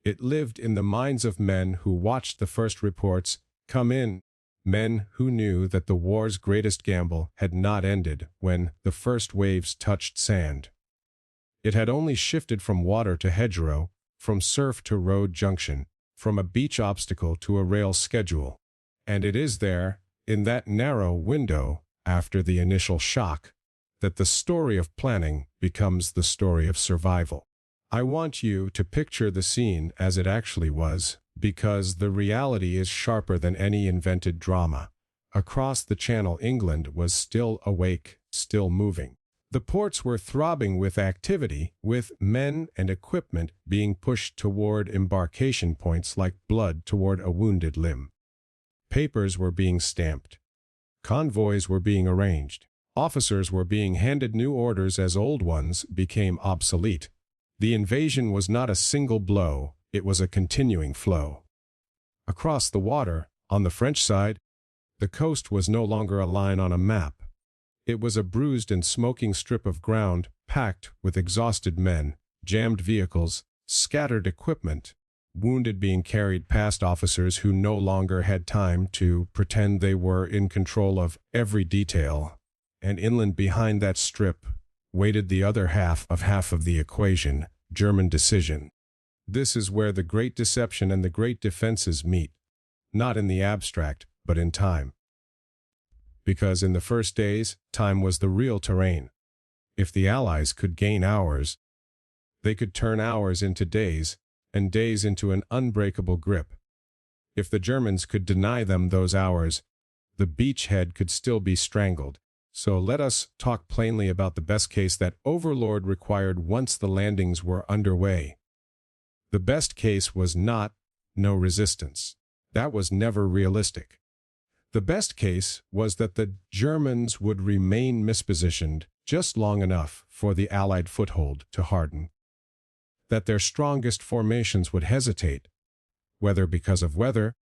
It lived in the minds of men who watched the first reports come in, Men who knew that the war's greatest gamble had not ended when the first waves touched sand. It had only shifted from water to hedgerow, from surf to road junction, from a beach obstacle to a rail schedule. And it is there, in that narrow window, after the initial shock, that the story of planning becomes the story of survival. I want you to picture the scene as it actually was, because the reality is sharper than any invented drama. Across the Channel, England was still awake, still moving. The ports were throbbing with activity, with men and equipment being pushed toward embarkation points like blood toward a wounded limb. Papers were being stamped. Convoys were being arranged. Officers were being handed new orders as old ones became obsolete. The invasion was not a single blow, it was a continuing flow. Across the water, on the French side, the coast was no longer a line on a map. It was a bruised and smoking strip of ground packed with exhausted men, jammed vehicles, scattered equipment, wounded being carried past officers who no longer had time to pretend they were in control of every detail. And inland behind that strip waited the other half of the equation, German decision. This is where the great deception and the great defenses meet, not in the abstract, but in time. Because in the first days, time was the real terrain. If the Allies could gain hours, they could turn hours into days, and days into an unbreakable grip. If the Germans could deny them those hours, the beachhead could still be strangled. So let us talk plainly about the best case that Overlord required once the landings were underway. The best case was not no resistance. That was never realistic. The best case was that the Germans would remain mispositioned just long enough for the Allied foothold to harden. That their strongest formations would hesitate, whether because of weather,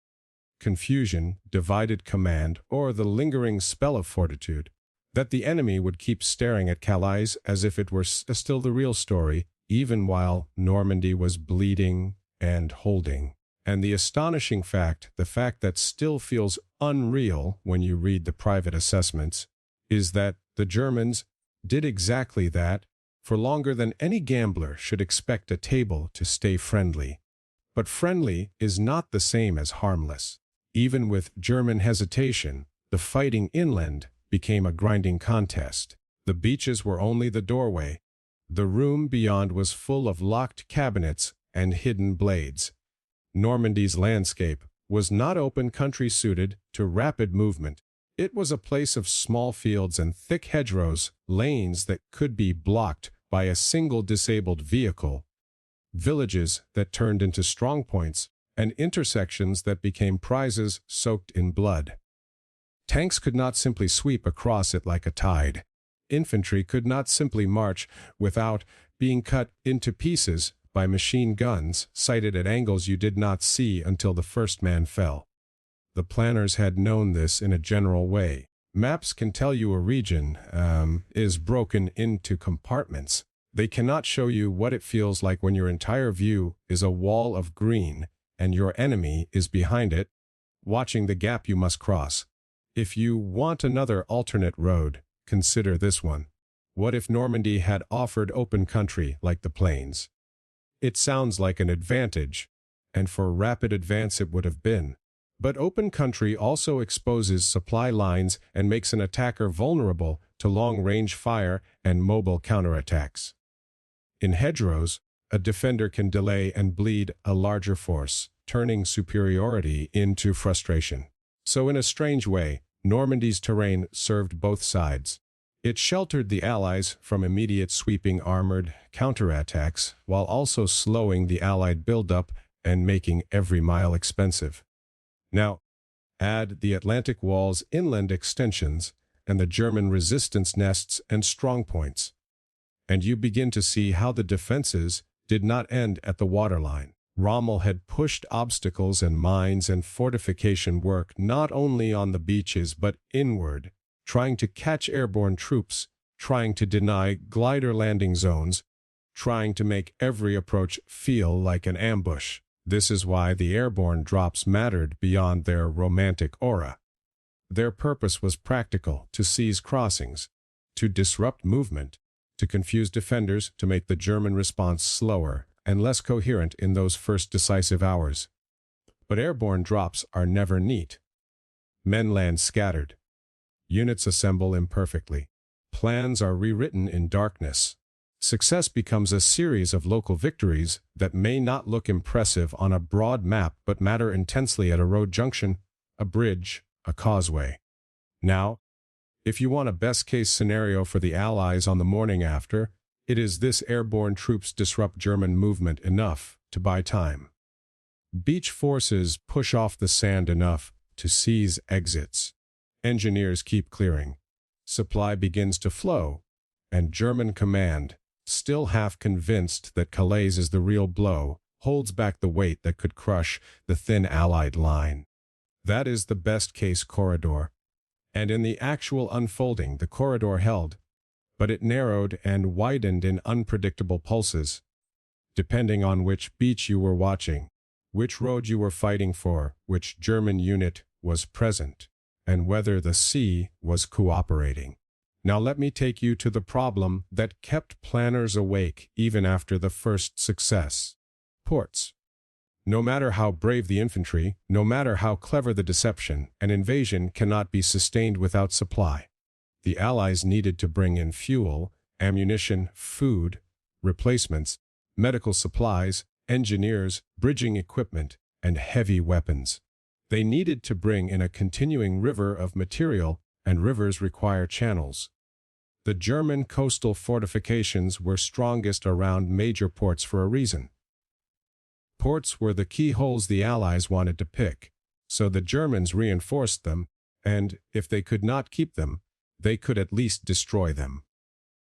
confusion, divided command, or the lingering spell of fortitude. That the enemy would keep staring at Calais as if it were still the real story, even while Normandy was bleeding and holding. And the astonishing fact, the fact that still feels unreal when you read the private assessments, is that the Germans did exactly that for longer than any gambler should expect a table to stay friendly. But friendly is not the same as harmless. Even with German hesitation, the fighting inland became a grinding contest. The beaches were only the doorway. The room beyond was full of locked cabinets and hidden blades. Normandy's landscape was not open country suited to rapid movement. It was a place of small fields and thick hedgerows, lanes that could be blocked by a single disabled vehicle, villages that turned into strongpoints, and intersections that became prizes soaked in blood. Tanks could not simply sweep across it like a tide. Infantry could not simply march without being cut into pieces by machine guns sighted at angles you did not see until the first man fell. The planners had known this in a general way. Maps can tell you a region is broken into compartments. They cannot show you what it feels like when your entire view is a wall of green and your enemy is behind it, watching the gap you must cross. If you want another alternate road, consider this one. What if Normandy had offered open country like the plains? It sounds like an advantage, and for rapid advance it would have been. But open country also exposes supply lines and makes an attacker vulnerable to long-range fire and mobile counterattacks. In hedgerows, a defender can delay and bleed a larger force, turning superiority into frustration. So in a strange way, Normandy's terrain served both sides. It sheltered the Allies from immediate sweeping armored counterattacks, while also slowing the Allied buildup and making every mile expensive. Now, add the Atlantic Wall's inland extensions and the German resistance nests and strongpoints, and you begin to see how the defenses did not end at the waterline. Rommel had pushed obstacles and mines and fortification work not only on the beaches but inward, trying to catch airborne troops, trying to deny glider landing zones, trying to make every approach feel like an ambush. This is why the airborne drops mattered beyond their romantic aura. Their purpose was practical: to seize crossings, to disrupt movement, to confuse defenders, to make the German response slower and less coherent in those first decisive hours. But airborne drops are never neat. Men land scattered. Units assemble imperfectly. Plans are rewritten in darkness. Success becomes a series of local victories that may not look impressive on a broad map but matter intensely at a road junction, a bridge, a causeway. Now, if you want a best-case scenario for the Allies on the morning after, it is this: airborne troops disrupt German movement enough to buy time. Beach forces push off the sand enough to seize exits. Engineers keep clearing. Supply begins to flow, and German command, still half convinced that Calais is the real blow, holds back the weight that could crush the thin Allied line. That is the best-case corridor. And in the actual unfolding, the corridor held, but it narrowed and widened in unpredictable pulses, depending on which beach you were watching, which road you were fighting for, which German unit was present, and whether the sea was cooperating. Now let me take you to the problem that kept planners awake even after the first success: ports. No matter how brave the infantry, no matter how clever the deception, an invasion cannot be sustained without supply. The Allies needed to bring in fuel, ammunition, food, replacements, medical supplies, engineers, bridging equipment, and heavy weapons. They needed to bring in a continuing river of material, and rivers require channels. The German coastal fortifications were strongest around major ports for a reason. Ports were the keyholes the Allies wanted to pick, so the Germans reinforced them, and, if they could not keep them, they could at least destroy them.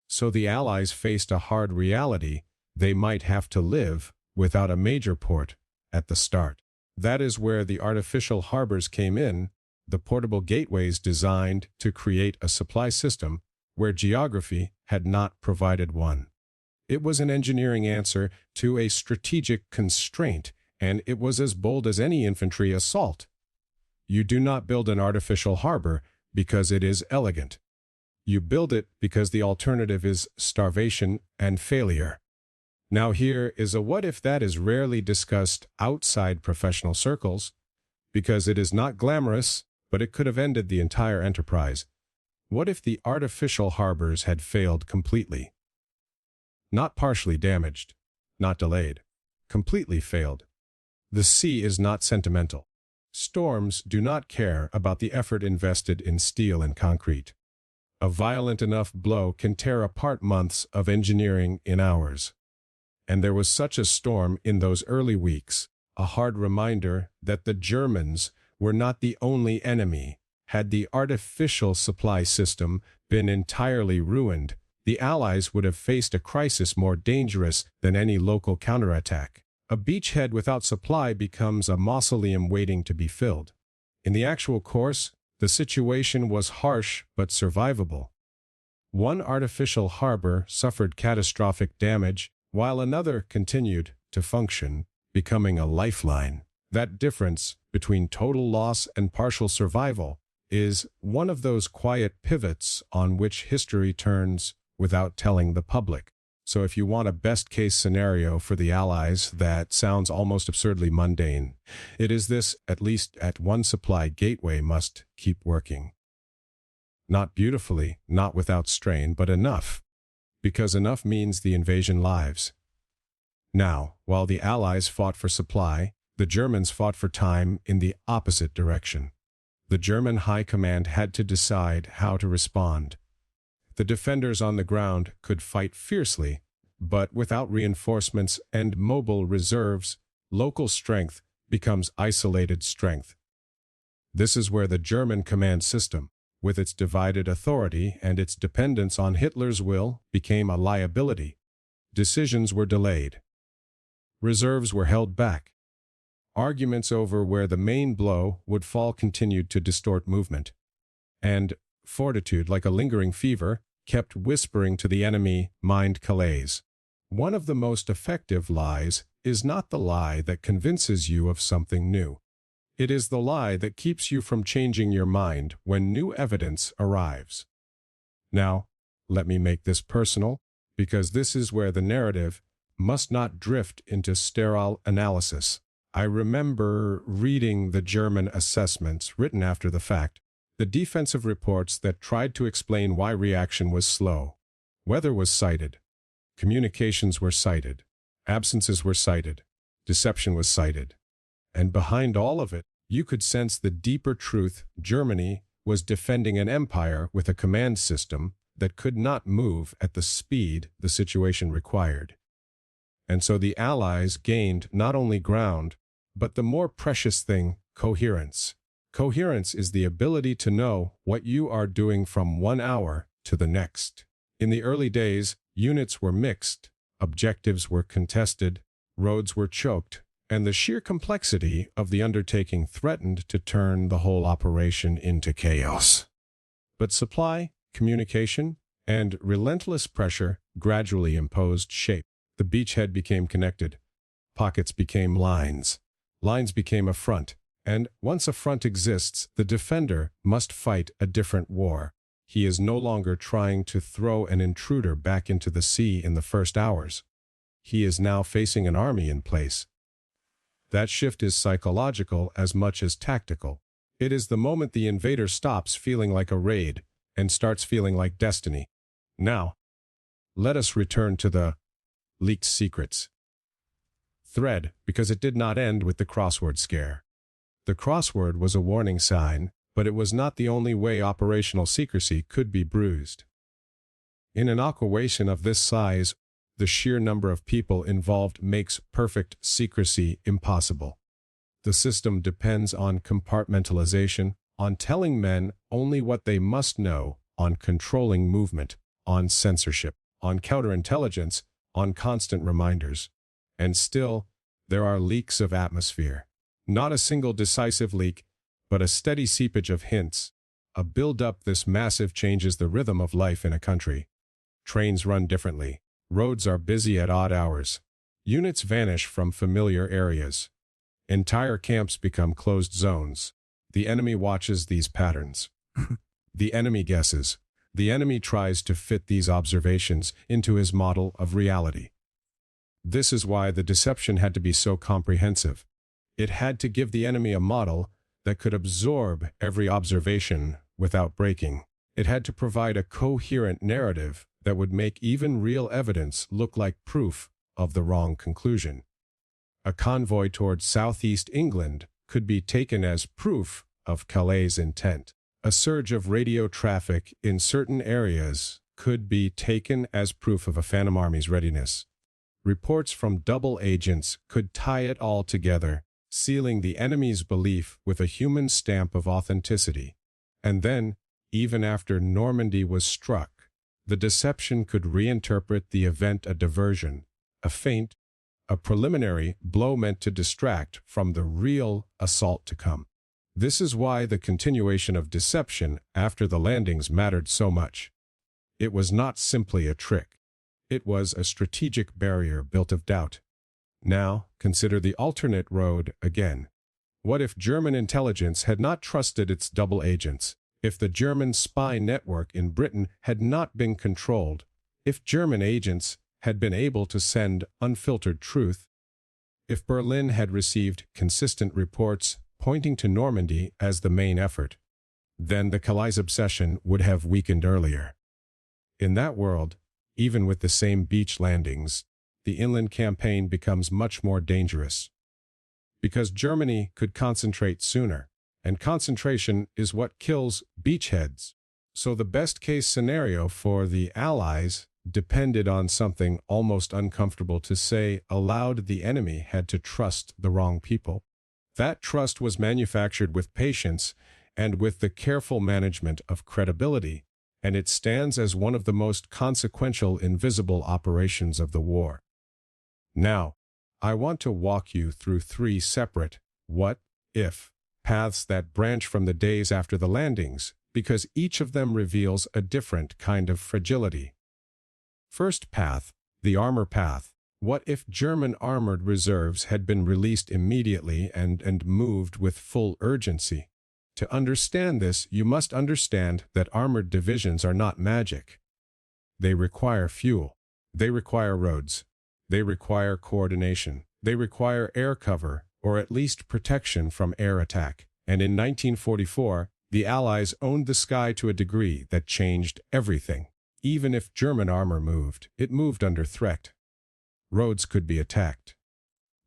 So the Allies faced a hard reality: they might have to live without a major port at the start. That is where the artificial harbors came in, the portable gateways designed to create a supply system where geography had not provided one. It was an engineering answer to a strategic constraint, and it was as bold as any infantry assault. You do not build an artificial harbor because it is elegant. You build it because the alternative is starvation and failure. Now here is a what if that is rarely discussed outside professional circles, because it is not glamorous, but it could have ended the entire enterprise. What if the artificial harbors had failed completely? Not partially damaged, not delayed, completely failed. The sea is not sentimental. Storms do not care about the effort invested in steel and concrete. A violent enough blow can tear apart months of engineering in hours. And there was such a storm in those early weeks, a hard reminder that the Germans were not the only enemy. Had the artificial supply system been entirely ruined, the Allies would have faced a crisis more dangerous than any local counterattack. A beachhead without supply becomes a mausoleum waiting to be filled. In the actual course, the situation was harsh but survivable. One artificial harbor suffered catastrophic damage, while another continued to function, becoming a lifeline. That difference between total loss and partial survival is one of those quiet pivots on which history turns without telling the public. So if you want a best-case scenario for the Allies that sounds almost absurdly mundane, it is this: at least at one supply gateway must keep working. Not beautifully, not without strain, but enough. Because enough means the invasion lives. Now, while the Allies fought for supply, the Germans fought for time in the opposite direction. The German high command had to decide how to respond. The defenders on the ground could fight fiercely, but without reinforcements and mobile reserves, local strength becomes isolated strength. This is where the German command system, with its divided authority and its dependence on Hitler's will, became a liability. Decisions were delayed. Reserves were held back. Arguments over where the main blow would fall continued to distort movement. And fortitude, like a lingering fever, kept whispering to the enemy, "Mind Calais." One of the most effective lies is not the lie that convinces you of something new. It is the lie that keeps you from changing your mind when new evidence arrives. Now, let me make this personal, because this is where the narrative must not drift into sterile analysis. I remember reading the German assessments written after the fact, the defensive reports that tried to explain why reaction was slow. Weather was cited. Communications were cited. Absences were cited. Deception was cited. And behind all of it, you could sense the deeper truth: Germany was defending an empire with a command system that could not move at the speed the situation required. And so the Allies gained not only ground, but the more precious thing, coherence. Coherence is the ability to know what you are doing from one hour to the next. In the early days, units were mixed, objectives were contested, roads were choked, and the sheer complexity of the undertaking threatened to turn the whole operation into chaos. But supply, communication, and relentless pressure gradually imposed shape. The beachhead became connected. Pockets became lines. Lines became a front. And once a front exists, the defender must fight a different war. He is no longer trying to throw an intruder back into the sea in the first hours. He is now facing an army in place. That shift is psychological as much as tactical. It is the moment the invader stops feeling like a raid and starts feeling like destiny. Now, let us return to the leaked secrets thread, because it did not end with the crossword scare. The crossword was a warning sign, but it was not the only way operational secrecy could be bruised. In an operation of this size, the sheer number of people involved makes perfect secrecy impossible. The system depends on compartmentalization, on telling men only what they must know, on controlling movement, on censorship, on counterintelligence, on constant reminders. And still, there are leaks of atmosphere. Not a single decisive leak, but a steady seepage of hints. A build-up this massive changes the rhythm of life in a country. Trains run differently. Roads are busy at odd hours. Units vanish from familiar areas. Entire camps become closed zones. The enemy watches these patterns. The enemy guesses. The enemy tries to fit these observations into his model of reality. This is why the deception had to be so comprehensive. It had to give the enemy a model that could absorb every observation without breaking. It had to provide a coherent narrative that would make even real evidence look like proof of the wrong conclusion. A convoy towards southeast England could be taken as proof of Calais' intent. A surge of radio traffic in certain areas could be taken as proof of a phantom army's readiness. Reports from double agents could tie it all together, sealing the enemy's belief with a human stamp of authenticity. And then, even after Normandy was struck, the deception could reinterpret the event a diversion, a feint, a preliminary blow meant to distract from the real assault to come. This is why the continuation of deception after the landings mattered so much. It was not simply a trick. It was a strategic barrier built of doubt. Now, consider the alternate road again. What if German intelligence had not trusted its double agents? If the German spy network in Britain had not been controlled? If German agents had been able to send unfiltered truth? If Berlin had received consistent reports pointing to Normandy as the main effort? Then the Calais obsession would have weakened earlier. In that world, even with the same beach landings, the inland campaign becomes much more dangerous. Because Germany could concentrate sooner, and concentration is what kills beachheads. So the best-case scenario for the Allies depended on something almost uncomfortable to say aloud: the enemy had to trust the wrong people. That trust was manufactured with patience and with the careful management of credibility, and it stands as one of the most consequential invisible operations of the war. Now, I want to walk you through 3 separate what-if paths that branch from the days after the landings, because each of them reveals a different kind of fragility. First path, the armor path. What if German armored reserves had been released immediately and moved with full urgency? To understand this, you must understand that armored divisions are not magic. They require fuel. They require roads. They require coordination. They require air cover, or at least protection from air attack. And in 1944, the Allies owned the sky to a degree that changed everything. Even if German armor moved, it moved under threat. Roads could be attacked.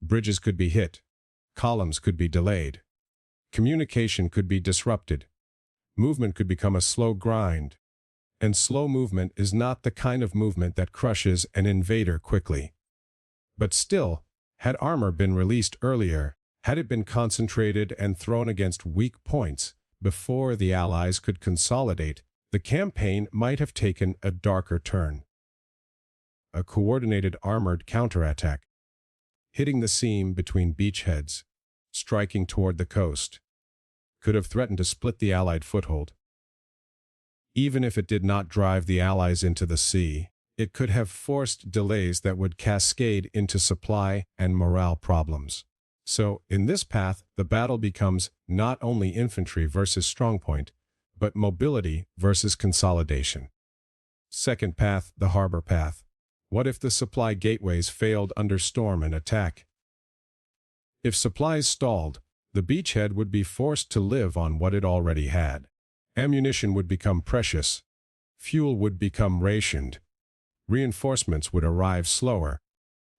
Bridges could be hit. Columns could be delayed. Communication could be disrupted. Movement could become a slow grind. And slow movement is not the kind of movement that crushes an invader quickly. But still, had armor been released earlier, had it been concentrated and thrown against weak points before the Allies could consolidate, the campaign might have taken a darker turn. A coordinated armored counterattack, hitting the seam between beachheads, striking toward the coast, could have threatened to split the Allied foothold. Even if it did not drive the Allies into the sea, it could have forced delays that would cascade into supply and morale problems. So, in this path, the battle becomes not only infantry versus strongpoint, but mobility versus consolidation. Second path, the harbor path. What if the supply gateways failed under storm and attack? If supplies stalled, the beachhead would be forced to live on what it already had. Ammunition would become precious. Fuel would become rationed. Reinforcements would arrive slower.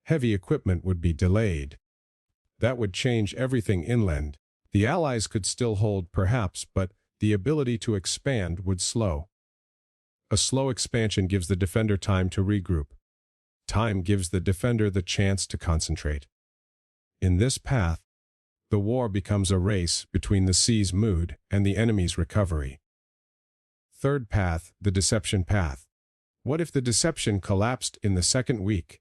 Heavy equipment would be delayed. That would change everything inland. The Allies could still hold, perhaps, but the ability to expand would slow. A slow expansion gives the defender time to regroup. Time gives the defender the chance to concentrate. In this path, the war becomes a race between the sea's mood and the enemy's recovery. Third path, the deception path. What if the deception collapsed in the second week?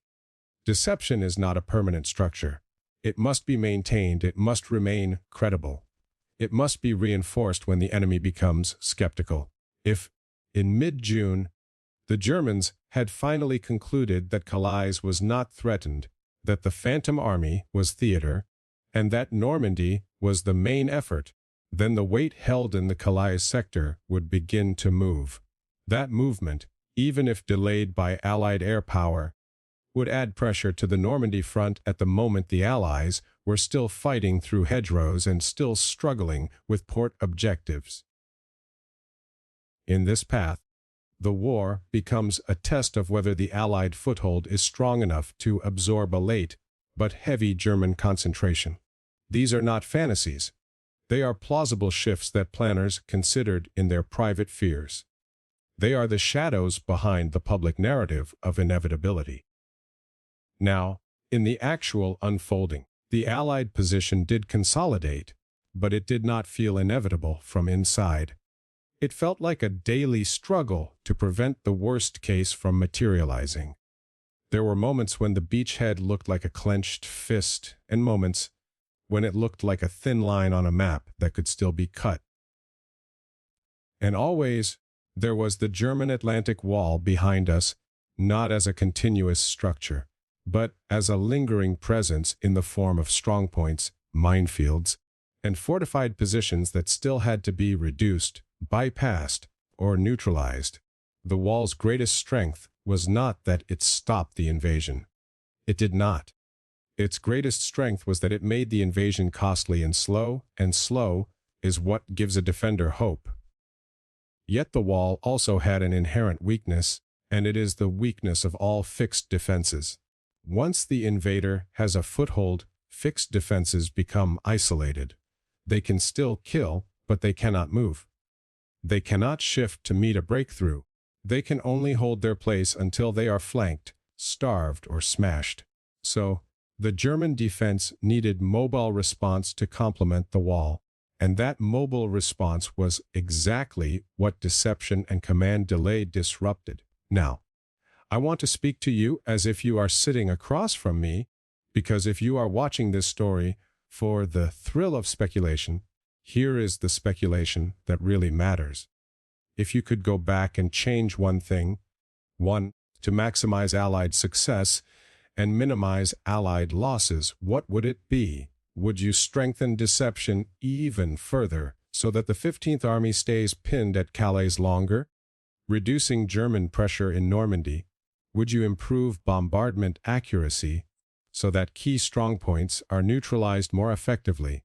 Deception is not a permanent structure. It must be maintained, it must remain credible. It must be reinforced when the enemy becomes skeptical. If, in mid-June, the Germans had finally concluded that Calais was not threatened, that the Phantom Army was theater, and that Normandy was the main effort, then the weight held in the Calais sector would begin to move. That movement, even if delayed by Allied air power, would add pressure to the Normandy front at the moment the Allies were still fighting through hedgerows and still struggling with port objectives. In this path, the war becomes a test of whether the Allied foothold is strong enough to absorb a late but heavy German concentration. These are not fantasies. They are plausible shifts that planners considered in their private fears. They are the shadows behind the public narrative of inevitability. Now, in the actual unfolding, the Allied position did consolidate, but it did not feel inevitable from inside. It felt like a daily struggle to prevent the worst case from materializing. There were moments when the beachhead looked like a clenched fist, and moments when it looked like a thin line on a map that could still be cut. And always, there was the German Atlantic Wall behind us, not as a continuous structure, but as a lingering presence in the form of strongpoints, minefields, and fortified positions that still had to be reduced, bypassed, or neutralized. The wall's greatest strength was not that it stopped the invasion. It did not. Its greatest strength was that it made the invasion costly and slow is what gives a defender hope. Yet the wall also had an inherent weakness, and it is the weakness of all fixed defenses. Once the invader has a foothold, fixed defenses become isolated. They can still kill, but they cannot move. They cannot shift to meet a breakthrough. They can only hold their place until they are flanked, starved, or smashed. So, the German defense needed mobile response to complement the wall, and that mobile response was exactly what deception and command delay disrupted. Now, I want to speak to you as if you are sitting across from me, because if you are watching this story for the thrill of speculation, here is the speculation that really matters. If you could go back and change one thing, to maximize Allied success, and minimize Allied losses, what would it be? Would you strengthen deception even further so that the 15th Army stays pinned at Calais longer? Reducing German pressure in Normandy? Would you improve bombardment accuracy so that key strongpoints are neutralized more effectively,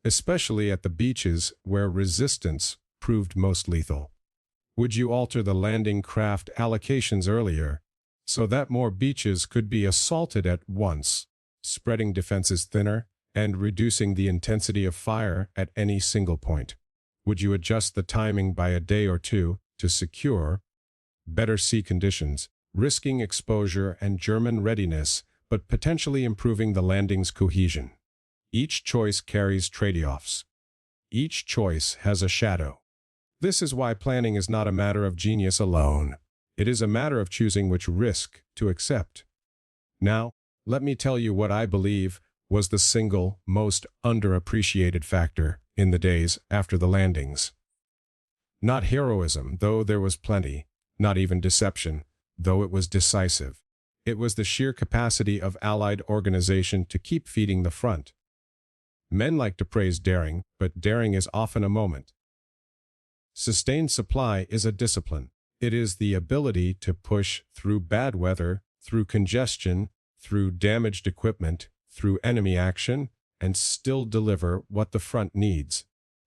especially at the beaches where resistance proved most lethal? Would you alter the landing craft allocations earlier so that more beaches could be assaulted at once, spreading defenses thinner and reducing the intensity of fire at any single point? Would you adjust the timing by a day or two to secure better sea conditions, risking exposure and German readiness, but potentially improving the landing's cohesion? Each choice carries trade-offs. Each choice has a shadow. This is why planning is not a matter of genius alone. It is a matter of choosing which risk to accept. Now, let me tell you what I believe was the single most underappreciated factor in the days after the landings. Not heroism, though there was plenty, not even deception, though it was decisive. It was the sheer capacity of Allied organization to keep feeding the front. Men like to praise daring, but daring is often a moment. Sustained supply is a discipline. It is the ability to push through bad weather, through congestion, through damaged equipment, through enemy action, and still deliver what the front needs.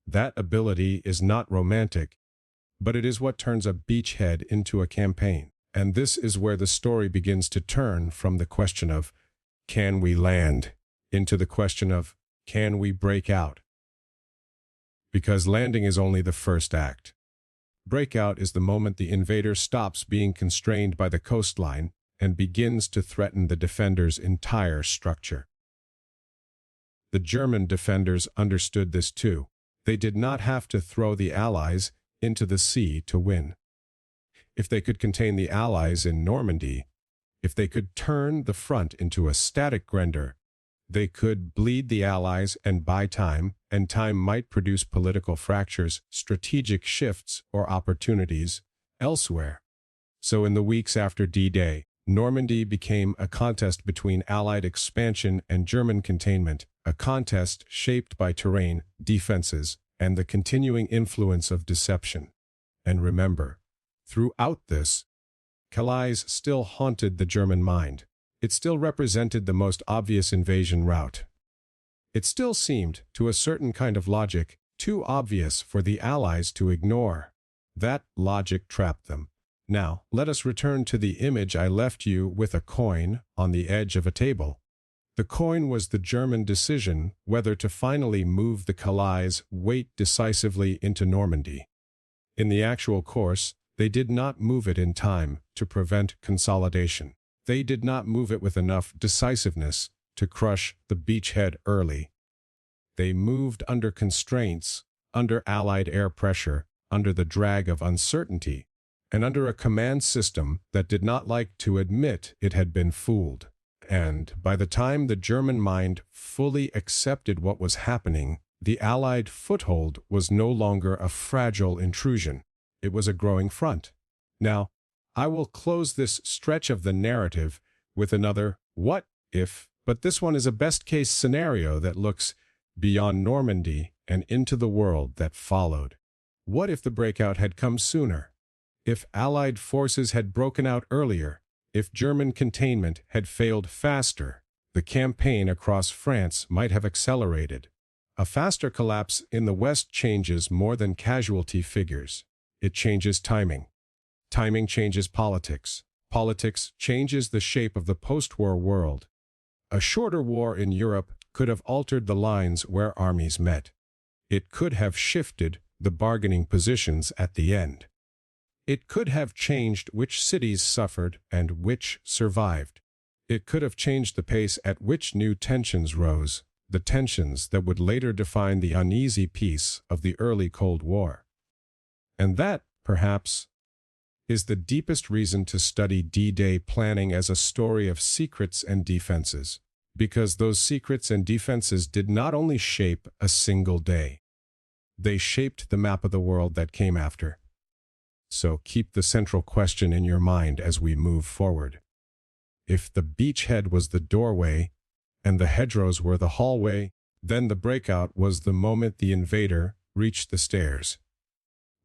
That ability is not romantic, but it is what turns a beachhead into a campaign. And this is where the story begins to turn from the question of, can we land, into the question of, can we break out? Because landing is only the first act. Breakout is the moment the invader stops being constrained by the coastline and begins to threaten the defender's entire structure. The German defenders understood this too. They did not have to throw the Allies into the sea to win. If they could contain the Allies in Normandy, if they could turn the front into a static render, they could bleed the Allies and buy time, and time might produce political fractures, strategic shifts, or opportunities elsewhere. So in the weeks after D-Day, Normandy became a contest between Allied expansion and German containment, a contest shaped by terrain, defenses, and the continuing influence of deception. And remember, throughout this, Calais still haunted the German mind. It still represented the most obvious invasion route. It still seemed, to a certain kind of logic, too obvious for the Allies to ignore. That logic trapped them. Now, let us return to the image I left you with, a coin on the edge of a table. The coin was the German decision whether to finally move the Calais weight decisively into Normandy. In the actual course, they did not move it in time to prevent consolidation. They did not move it with enough decisiveness to crush the beachhead early. They moved under constraints, under Allied air pressure, under the drag of uncertainty, and under a command system that did not like to admit it had been fooled. And by the time the German mind fully accepted what was happening, the Allied foothold was no longer a fragile intrusion. It was a growing front. Now, I will close this stretch of the narrative with another what if, but this one is a best-case scenario that looks beyond Normandy and into the world that followed. What if the breakout had come sooner? If Allied forces had broken out earlier? If German containment had failed faster? The campaign across France might have accelerated. A faster collapse in the West changes more than casualty figures. It changes timing. Timing changes politics. Politics changes the shape of the post-war world. A shorter war in Europe could have altered the lines where armies met. It could have shifted the bargaining positions at the end. It could have changed which cities suffered and which survived. It could have changed the pace at which new tensions rose, the tensions that would later define the uneasy peace of the early Cold War. And that, perhaps, is the deepest reason to study D-Day planning as a story of secrets and defenses, because those secrets and defenses did not only shape a single day. They shaped the map of the world that came after. So keep the central question in your mind as we move forward. If the beachhead was the doorway and the hedgerows were the hallway, then the breakout was the moment the invader reached the stairs.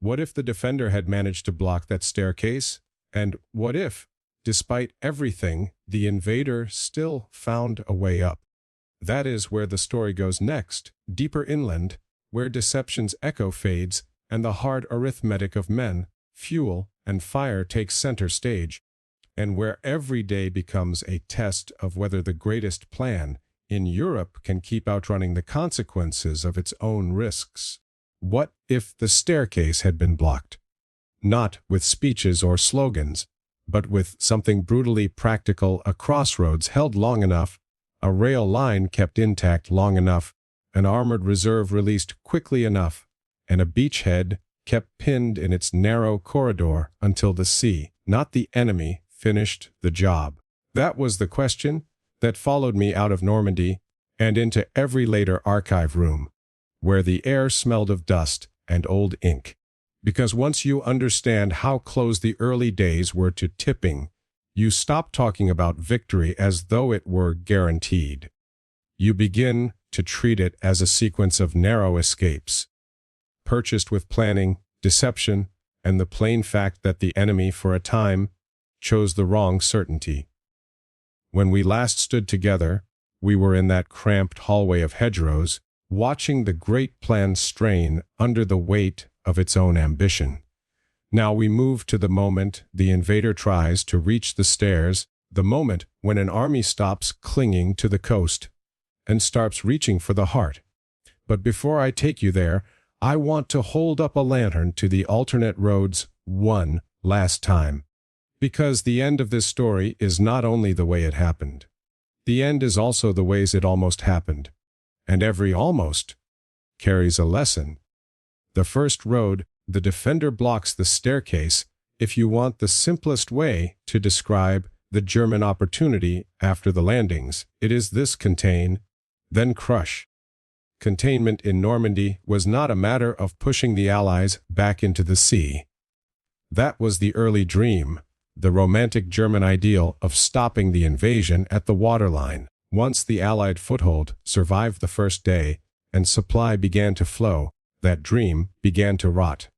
What if the defender had managed to block that staircase? And what if, despite everything, the invader still found a way up? That is where the story goes next, deeper inland, where deception's echo fades and the hard arithmetic of men, fuel, and fire takes center stage, and where every day becomes a test of whether the greatest plan in Europe can keep outrunning the consequences of its own risks. What if the staircase had been blocked? Not with speeches or slogans, but with something brutally practical: a crossroads held long enough, a rail line kept intact long enough, an armored reserve released quickly enough, and a beachhead kept pinned in its narrow corridor until the sea, not the enemy, finished the job. That was the question that followed me out of Normandy and into every later archive room, where the air smelled of dust and old ink. Because once you understand how close the early days were to tipping, you stop talking about victory as though it were guaranteed. You begin to treat it as a sequence of narrow escapes, purchased with planning, deception, and the plain fact that the enemy, for a time, chose the wrong certainty. When we last stood together, we were in that cramped hallway of hedgerows, watching the great plan strain under the weight of its own ambition. Now we move to the moment the invader tries to reach the stairs, the moment when an army stops clinging to the coast and starts reaching for the heart. But before I take you there, I want to hold up a lantern to the alternate roads one last time. Because the end of this story is not only the way it happened. The end is also the ways it almost happened. And every almost carries a lesson. The first road, the defender blocks the staircase, if you want the simplest way to describe the German opportunity after the landings. It is this: contain, then crush. Containment in Normandy was not a matter of pushing the Allies back into the sea. That was the early dream, the romantic German ideal of stopping the invasion at the waterline. Once the Allied foothold survived the first day and supply began to flow, that dream began to rot.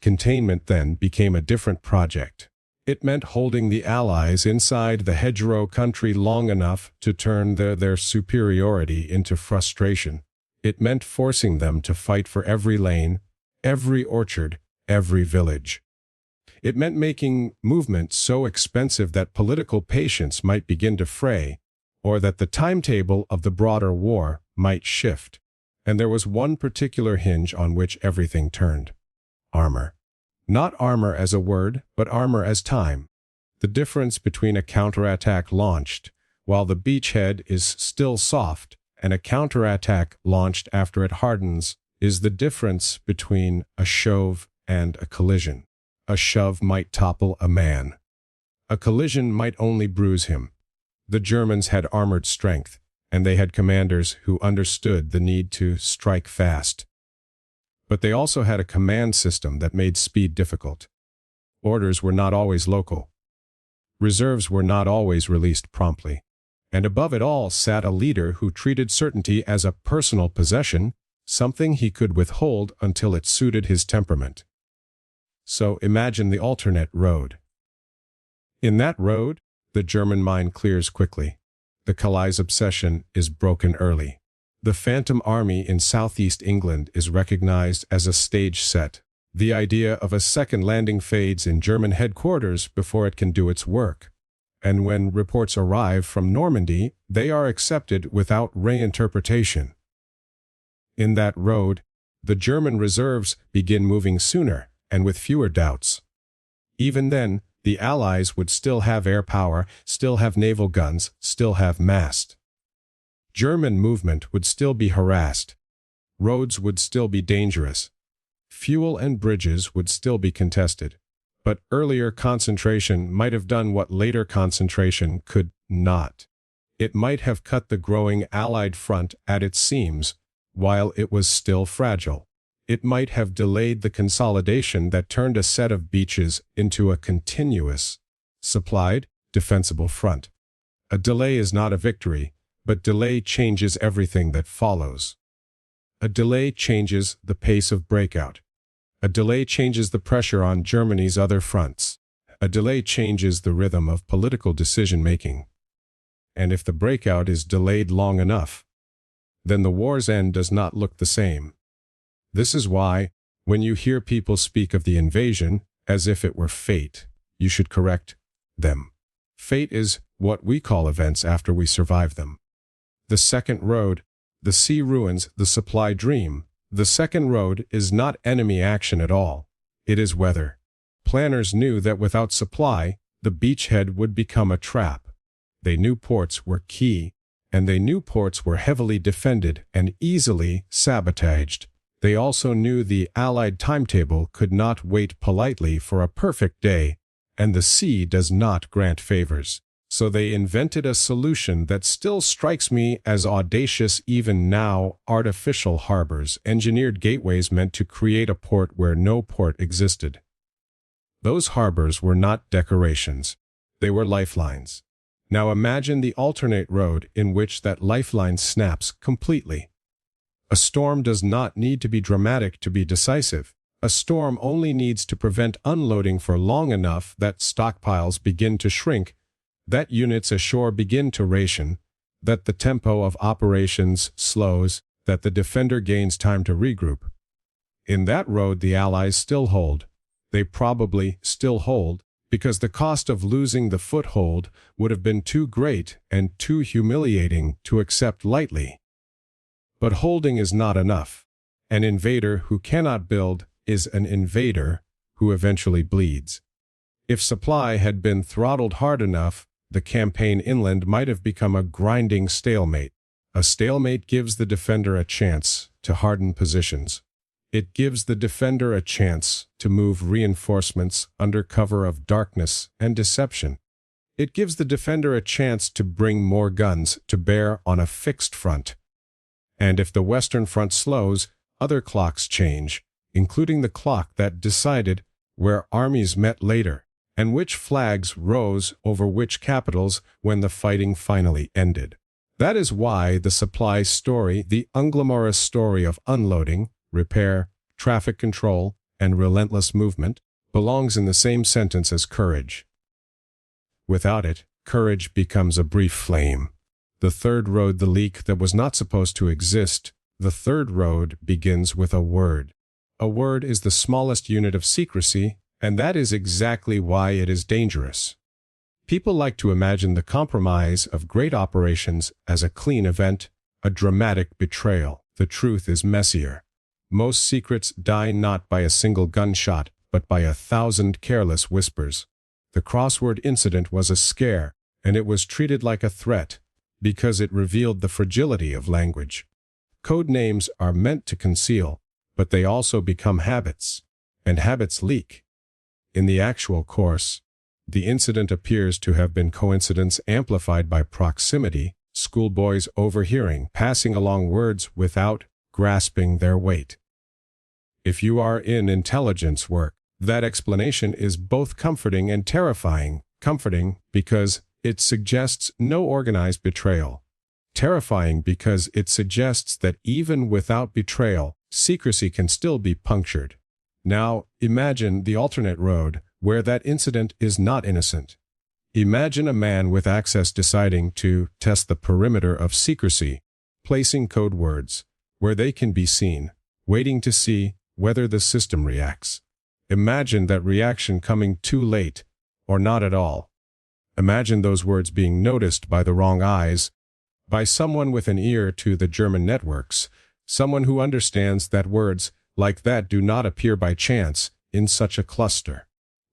Containment then became a different project. It meant holding the Allies inside the hedgerow country long enough to turn their superiority into frustration. It meant forcing them to fight for every lane, every orchard, every village. It meant making movement so expensive that political patience might begin to fray, or that the timetable of the broader war might shift. And there was one particular hinge on which everything turned: armor. Not armor as a word, but armor as time. The difference between a counterattack launched while the beachhead is still soft and a counterattack launched after it hardens is the difference between a shove and a collision. A shove might topple a man. A collision might only bruise him. The Germans had armored strength, and they had commanders who understood the need to strike fast. But they also had a command system that made speed difficult. Orders were not always local. Reserves were not always released promptly. And above it all sat a leader who treated certainty as a personal possession, something he could withhold until it suited his temperament. So imagine the alternate road. In that road, the German mind clears quickly. The Calais obsession is broken early. The Phantom Army in southeast England is recognized as a stage set. The idea of a second landing fades in German headquarters before it can do its work. And when reports arrive from Normandy, they are accepted without reinterpretation. In that road, the German reserves begin moving sooner and with fewer doubts. Even then, the Allies would still have air power, still have naval guns, still have masts. German movement would still be harassed. Roads would still be dangerous. Fuel and bridges would still be contested. But earlier concentration might have done what later concentration could not. It might have cut the growing Allied front at its seams while it was still fragile. It might have delayed the consolidation that turned a set of beaches into a continuous, supplied, defensible front. A delay is not a victory, but delay changes everything that follows. A delay changes the pace of breakout. A delay changes the pressure on Germany's other fronts. A delay changes the rhythm of political decision-making. And if the breakout is delayed long enough, then the war's end does not look the same. This is why, when you hear people speak of the invasion as if it were fate, you should correct them. Fate is what we call events after we survive them. The second road, the sea ruins, the supply dream. The second road is not enemy action at all. It is weather. Planners knew that without supply, the beachhead would become a trap. They knew ports were key, and they knew ports were heavily defended and easily sabotaged. They also knew the Allied timetable could not wait politely for a perfect day, and the sea does not grant favors. So they invented a solution that still strikes me as audacious even now: artificial harbors, engineered gateways meant to create a port where no port existed. Those harbors were not decorations. They were lifelines. Now imagine the alternate road in which that lifeline snaps completely. A storm does not need to be dramatic to be decisive. A storm only needs to prevent unloading for long enough that stockpiles begin to shrink, that units ashore begin to ration, that the tempo of operations slows, that the defender gains time to regroup. In that road the Allies still hold. They probably still hold, because the cost of losing the foothold would have been too great and too humiliating to accept lightly. But holding is not enough. An invader who cannot build is an invader who eventually bleeds. If supply had been throttled hard enough, the campaign inland might have become a grinding stalemate. A stalemate gives the defender a chance to harden positions. It gives the defender a chance to move reinforcements under cover of darkness and deception. It gives the defender a chance to bring more guns to bear on a fixed front. And if the Western Front slows, other clocks change, including the clock that decided where armies met later, and which flags rose over which capitals when the fighting finally ended. That is why the supply story, the unglamorous story of unloading, repair, traffic control, and relentless movement, belongs in the same sentence as courage. Without it, courage becomes a brief flame. The third road, the leak that was not supposed to exist, the third road begins with a word. A word is the smallest unit of secrecy, and that is exactly why it is dangerous. People like to imagine the compromise of great operations as a clean event, a dramatic betrayal. The truth is messier. Most secrets die not by a single gunshot, but by 1,000 careless whispers. The crossword incident was a scare, and it was treated like a threat, because it revealed the fragility of language. Code names are meant to conceal, but they also become habits, and habits leak. In the actual course, the incident appears to have been coincidence amplified by proximity, schoolboys overhearing, passing along words without grasping their weight. If you are in intelligence work, that explanation is both comforting and terrifying. Comforting because it suggests no organized betrayal. Terrifying because it suggests that even without betrayal, secrecy can still be punctured. Now, imagine the alternate road, where that incident is not innocent. Imagine a man with access deciding to test the perimeter of secrecy, placing code words where they can be seen, waiting to see whether the system reacts. Imagine that reaction coming too late, or not at all. Imagine those words being noticed by the wrong eyes, by someone with an ear to the German networks, someone who understands that words like that do not appear by chance in such a cluster.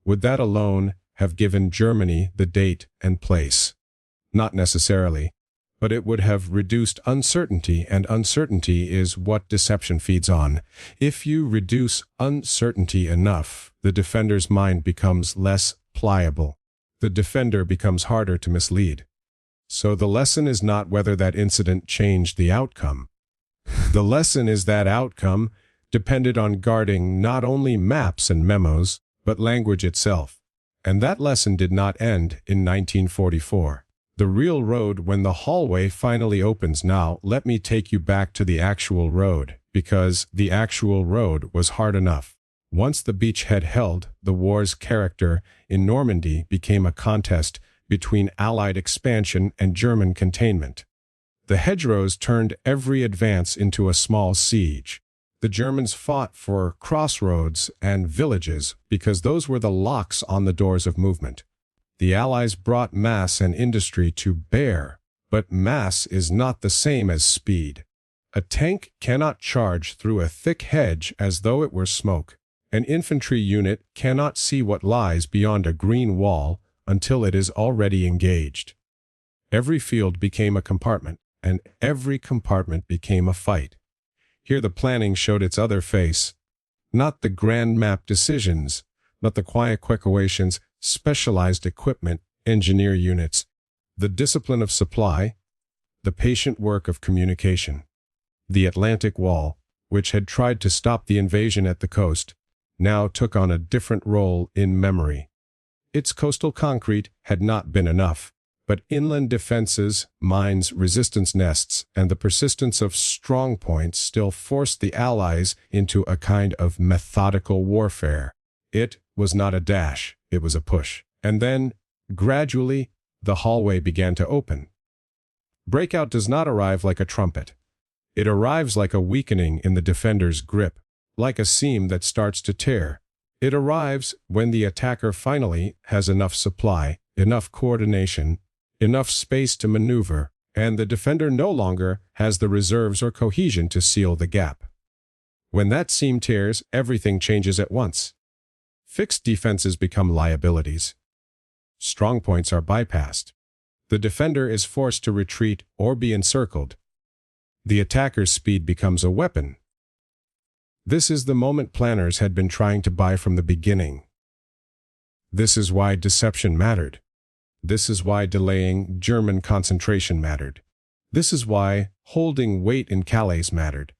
Would that alone have given Germany the date and place? Not necessarily, but it would have reduced uncertainty, and uncertainty is what deception feeds on. If you reduce uncertainty enough, the defender's mind becomes less pliable. The defender becomes harder to mislead. So the lesson is not whether that incident changed the outcome. The lesson is that outcome depended on guarding not only maps and memos, but language itself. And that lesson did not end in 1944. The real road when the hallway finally opens. Now, let me take you back to the actual road, because the actual road was hard enough. Once the beachhead held, the war's character in Normandy became a contest between Allied expansion and German containment. The hedgerows turned every advance into a small siege. The Germans fought for crossroads and villages because those were the locks on the doors of movement. The Allies brought mass and industry to bear, but mass is not the same as speed. A tank cannot charge through a thick hedge as though it were smoke. An infantry unit cannot see what lies beyond a green wall until it is already engaged. Every field became a compartment, and every compartment became a fight. Here the planning showed its other face. Not the grand map decisions, but the quiet equations, specialized equipment, engineer units, the discipline of supply, the patient work of communication. The Atlantic Wall, which had tried to stop the invasion at the coast, now took on a different role in memory. Its coastal concrete had not been enough, but inland defenses, mines, resistance nests, and the persistence of strong points still forced the Allies into a kind of methodical warfare. It was not a dash, it was a push. And then, gradually, the hallway began to open. Breakout does not arrive like a trumpet. It arrives like a weakening in the defender's grip, like a seam that starts to tear. It arrives when the attacker finally has enough supply, enough coordination, enough space to maneuver, and the defender no longer has the reserves or cohesion to seal the gap. When that seam tears, everything changes at once. Fixed defenses become liabilities. Strong points are bypassed. The defender is forced to retreat or be encircled. The attacker's speed becomes a weapon. This is the moment planners had been trying to buy from the beginning. This is why deception mattered. This is why delaying German concentration mattered. This is why holding weight in Calais mattered.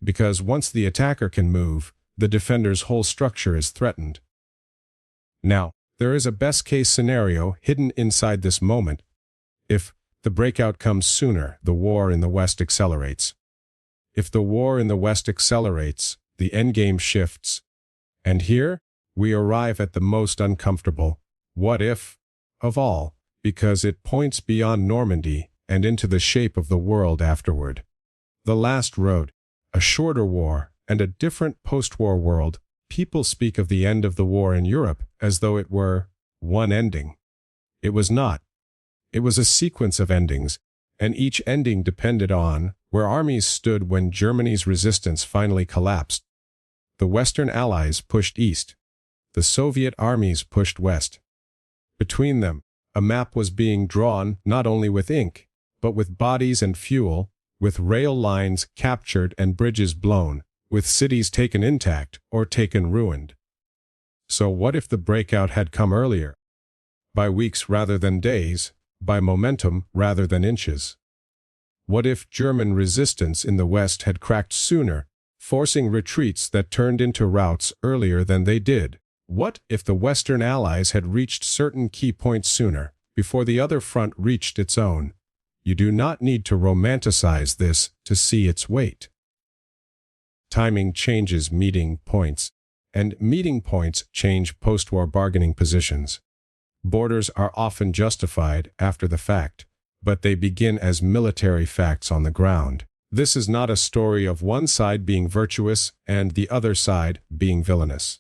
Because once the attacker can move, the defender's whole structure is threatened. Now, there is a best-case scenario hidden inside this moment. If the breakout comes sooner, the war in the West accelerates. If the war in the West accelerates, the endgame shifts. And here, we arrive at the most uncomfortable what if of all, because it points beyond Normandy and into the shape of the world afterward. The last road, a shorter war, and a different post-war world. People speak of the end of the war in Europe as though it were one ending. It was not. It was a sequence of endings, and each ending depended on where armies stood when Germany's resistance finally collapsed. The Western Allies pushed east. The Soviet armies pushed west. Between them, a map was being drawn not only with ink, but with bodies and fuel, with rail lines captured and bridges blown, with cities taken intact or taken ruined. So what if the breakout had come earlier? By weeks rather than days, by momentum rather than inches. What if German resistance in the West had cracked sooner, forcing retreats that turned into routes earlier than they did? What if the Western Allies had reached certain key points sooner, before the other front reached its own? You do not need to romanticize this to see its weight. Timing changes meeting points, and meeting points change post-war bargaining positions. Borders are often justified after the fact, but they begin as military facts on the ground. This is not a story of one side being virtuous and the other side being villainous.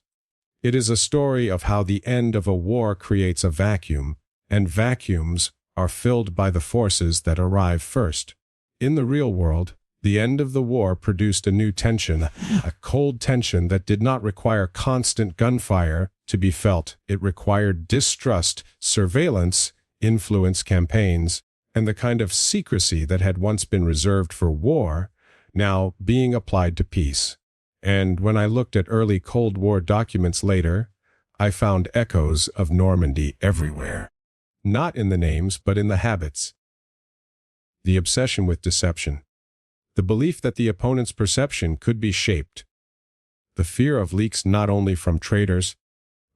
It is a story of how the end of a war creates a vacuum, and vacuums are filled by the forces that arrive first. In the real world, the end of the war produced a new tension, a cold tension that did not require constant gunfire to be felt. It required distrust, surveillance, influence campaigns, and the kind of secrecy that had once been reserved for war, now being applied to peace. And when I looked at early Cold War documents later, I found echoes of Normandy everywhere. Not in the names, but in the habits. The obsession with deception. The belief that the opponent's perception could be shaped. The fear of leaks not only from traitors,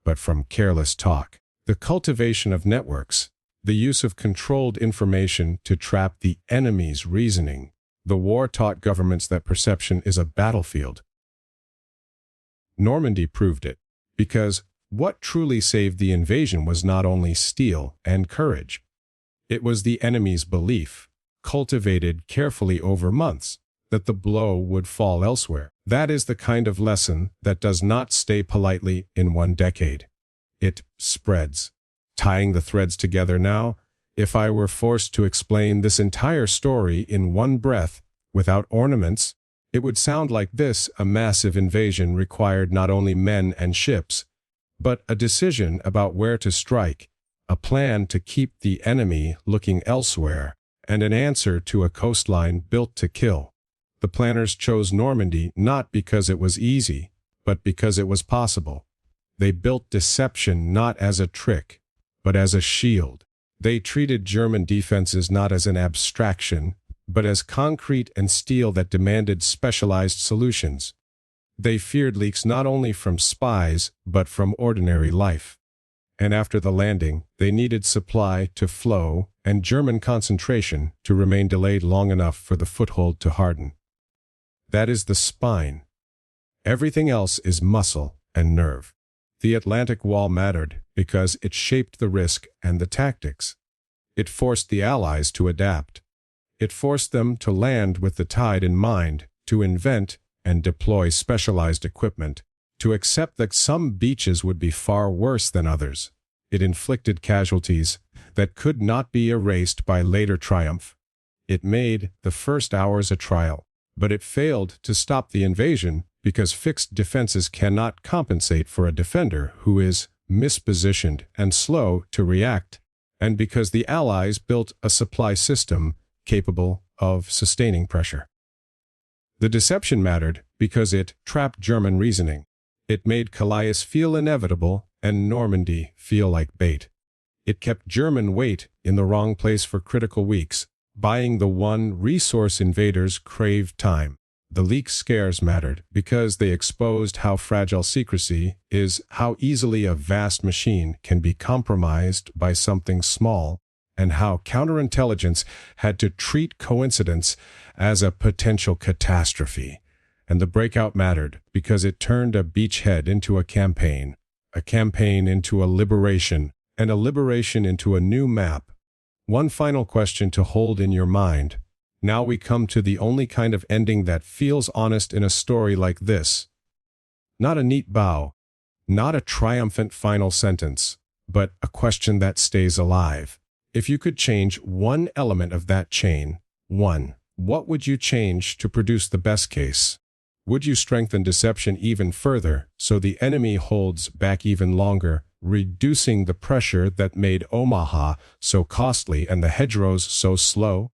but from careless talk. The cultivation of networks. The use of controlled information to trap the enemy's reasoning. The war taught governments that perception is a battlefield. Normandy proved it, because what truly saved the invasion was not only steel and courage. It was the enemy's belief, cultivated carefully over months, that the blow would fall elsewhere. That is the kind of lesson that does not stay politely in one decade. It spreads. Tying the threads together now, if I were forced to explain this entire story in one breath, without ornaments, it would sound like this: a massive invasion required not only men and ships, but a decision about where to strike, a plan to keep the enemy looking elsewhere, and an answer to a coastline built to kill. The planners chose Normandy not because it was easy, but because it was possible. They built deception not as a trick, but as a shield. They treated German defenses not as an abstraction, but as concrete and steel that demanded specialized solutions. They feared leaks not only from spies, but from ordinary life. And after the landing, they needed supply to flow and German concentration to remain delayed long enough for the foothold to harden. That is the spine. Everything else is muscle and nerve. The Atlantic Wall mattered because it shaped the risk and the tactics. It forced the Allies to adapt. It forced them to land with the tide in mind, to invent and deploy specialized equipment, to accept that some beaches would be far worse than others. It inflicted casualties that could not be erased by later triumph. It made the first hours a trial, but it failed to stop the invasion because fixed defenses cannot compensate for a defender who is mispositioned and slow to react, and because the Allies built a supply system capable of sustaining pressure. The deception mattered because it trapped German reasoning. It made Calais feel inevitable and Normandy feel like bait. It kept German weight in the wrong place for critical weeks, buying the one resource invaders craved: time. The leak scares mattered because they exposed how fragile secrecy is, how easily a vast machine can be compromised by something small, and how counterintelligence had to treat coincidence as a potential catastrophe. And the breakout mattered because it turned a beachhead into a campaign into a liberation, and a liberation into a new map. One final question to hold in your mind. Now we come to the only kind of ending that feels honest in a story like this. Not a neat bow, not a triumphant final sentence, but a question that stays alive. If you could change one element of that chain, what would you change to produce the best case? Would you strengthen deception even further so the enemy holds back even longer, reducing the pressure that made Omaha so costly and the hedgerows so slow?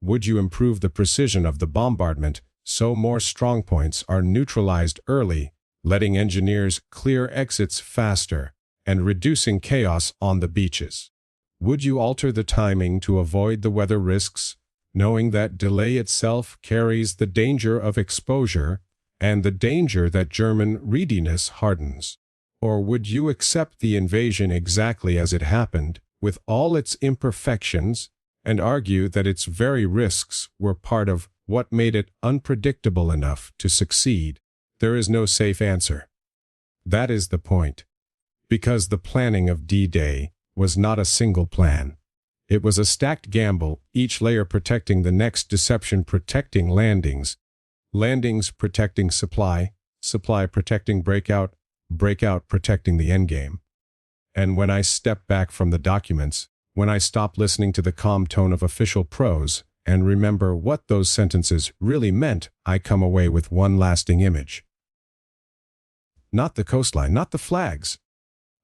Would you improve the precision of the bombardment so more strongpoints are neutralized early, letting engineers clear exits faster, and reducing chaos on the beaches? Would you alter the timing to avoid the weather risks, knowing that delay itself carries the danger of exposure and the danger that German readiness hardens? Or would you accept the invasion exactly as it happened, with all its imperfections, and argue that its very risks were part of what made it unpredictable enough to succeed? There is no safe answer. That is the point. Because the planning of D-Day was not a single plan. It was a stacked gamble, each layer protecting the next, deception protecting landings, landings protecting supply, supply protecting breakout, breakout protecting the endgame. And when I step back from the documents, when I stop listening to the calm tone of official prose and remember what those sentences really meant, I come away with one lasting image. Not the coastline, not the flags.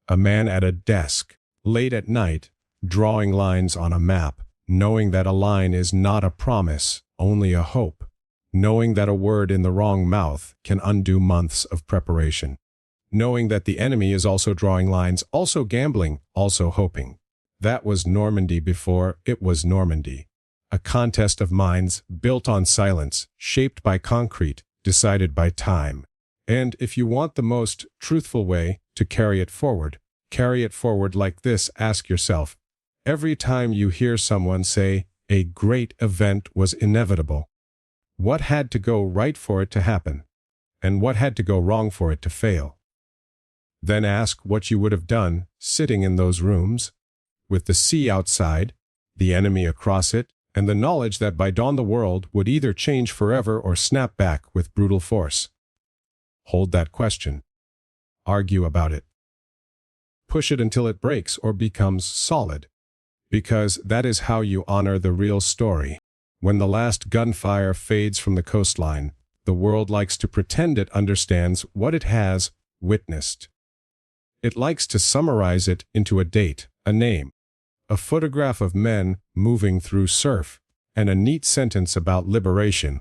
A man at a desk, late at night, drawing lines on a map, knowing that a line is not a promise, only a hope, knowing that a word in the wrong mouth can undo months of preparation, knowing that the enemy is also drawing lines, also gambling, also hoping. That was Normandy before it was Normandy. A contest of minds built on silence, shaped by concrete, decided by time. And if you want the most truthful way to carry it forward like this. Ask yourself, Every time you hear someone say, a great event was inevitable, what had to go right for it to happen, and what had to go wrong for it to fail? Then ask what you would have done sitting in those rooms, with the sea outside, the enemy across it, and the knowledge that by dawn the world would either change forever or snap back with brutal force. Hold that question. Argue about it. Push it until it breaks or becomes solid. Because that is how you honor the real story. When the last gunfire fades from the coastline, the world likes to pretend it understands what it has witnessed. It likes to summarize it into a date, a name, a photograph of men moving through surf, and a neat sentence about liberation.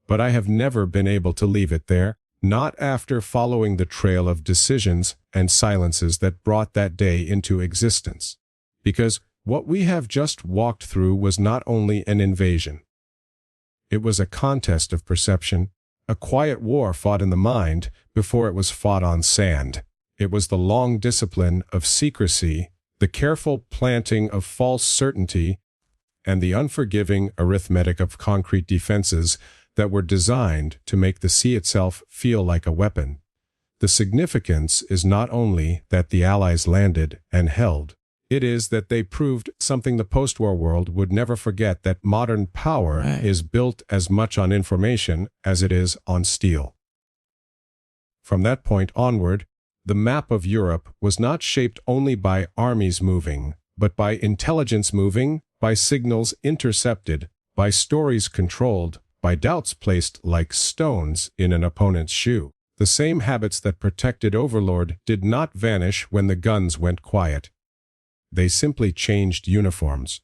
But I have never been able to leave it there, not after following the trail of decisions and silences that brought that day into existence. Because what we have just walked through was not only an invasion. It was a contest of perception, a quiet war fought in the mind before it was fought on sand. It was the long discipline of secrecy, the careful planting of false certainty, and the unforgiving arithmetic of concrete defenses that were designed to make the sea itself feel like a weapon. The significance is not only that the Allies landed and held, it is that they proved something the post-war world would never forget, that modern power is built as much on information as it is on steel. From that point onward, the map of Europe was not shaped only by armies moving, but by intelligence moving, by signals intercepted, by stories controlled, by doubts placed like stones in an opponent's shoe. The same habits that protected Overlord did not vanish when the guns went quiet. They simply changed uniforms.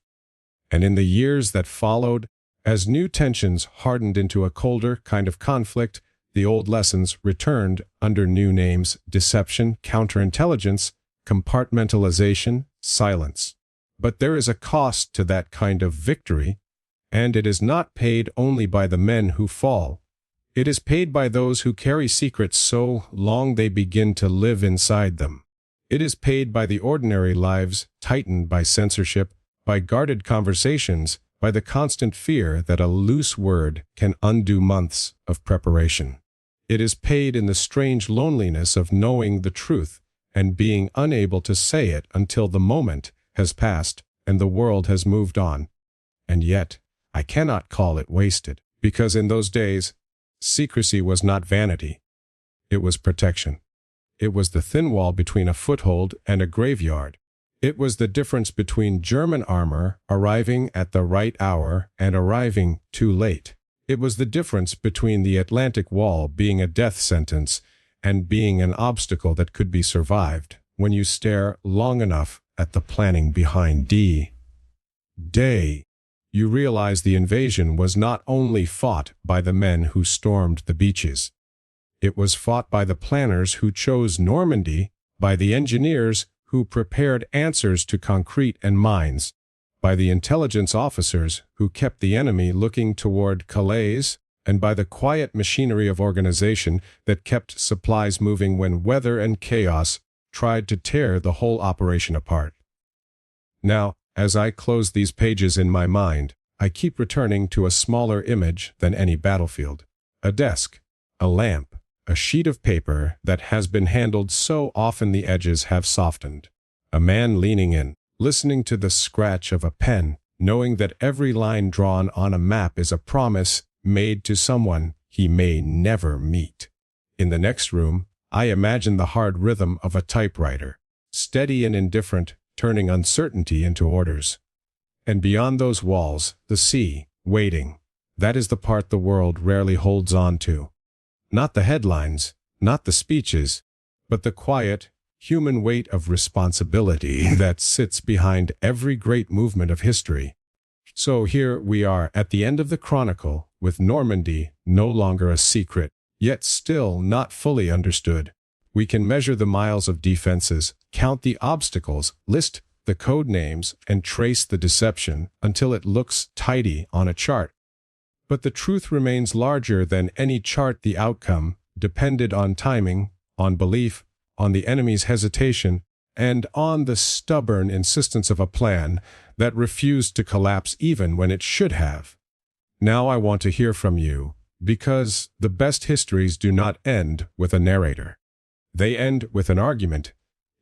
And in the years that followed, as new tensions hardened into a colder kind of conflict, the old lessons returned under new names: deception, counterintelligence, compartmentalization, silence. But there is a cost to that kind of victory, and it is not paid only by the men who fall. It is paid by those who carry secrets so long they begin to live inside them. It is paid by the ordinary lives tightened by censorship, by guarded conversations, by the constant fear that a loose word can undo months of preparation. It is paid in the strange loneliness of knowing the truth and being unable to say it until the moment has passed and the world has moved on. And yet, I cannot call it wasted, because in those days, secrecy was not vanity. It was protection. It was the thin wall between a foothold and a graveyard. It was the difference between German armor arriving at the right hour and arriving too late. It was the difference between the Atlantic Wall being a death sentence and being an obstacle that could be survived when you stare long enough at the planning behind D-Day. You realize the invasion was not only fought by the men who stormed the beaches. It was fought by the planners who chose Normandy, by the engineers who prepared answers to concrete and mines, by the intelligence officers who kept the enemy looking toward Calais, and by the quiet machinery of organization that kept supplies moving when weather and chaos tried to tear the whole operation apart. Now, as I close these pages in my mind, I keep returning to a smaller image than any battlefield. A desk, a lamp, a sheet of paper that has been handled so often the edges have softened. A man leaning in, listening to the scratch of a pen, knowing that every line drawn on a map is a promise made to someone he may never meet. In the next room, I imagine the hard rhythm of a typewriter, steady and indifferent, turning uncertainty into orders. And beyond those walls, the sea, waiting. That is the part the world rarely holds on to. Not the headlines, not the speeches, but the quiet, human weight of responsibility that sits behind every great movement of history. So here we are at the end of the chronicle, with Normandy no longer a secret, yet still not fully understood. We can measure the miles of defenses, count the obstacles, list the code names, and trace the deception until it looks tidy on a chart. But the truth remains larger than any chart. The outcome depended on timing, on belief, on the enemy's hesitation, and on the stubborn insistence of a plan that refused to collapse even when it should have. Now I want to hear from you, because the best histories do not end with a narrator. They end with an argument.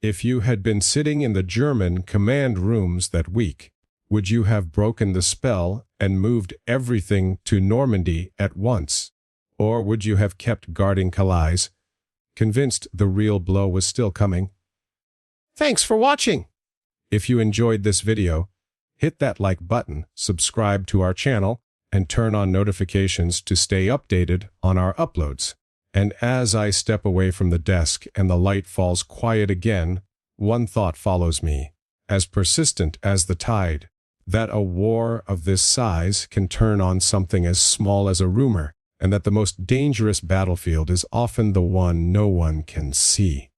If you had been sitting in the German command rooms that week, would you have broken the spell and moved everything to Normandy at once? Or would you have kept guarding Calais, convinced the real blow was still coming? Thanks for watching! If you enjoyed this video, hit that like button, subscribe to our channel, and turn on notifications to stay updated on our uploads. And as I step away from the desk and the light falls quiet again, one thought follows me, as persistent as the tide, that a war of this size can turn on something as small as a rumor, and that the most dangerous battlefield is often the one no one can see.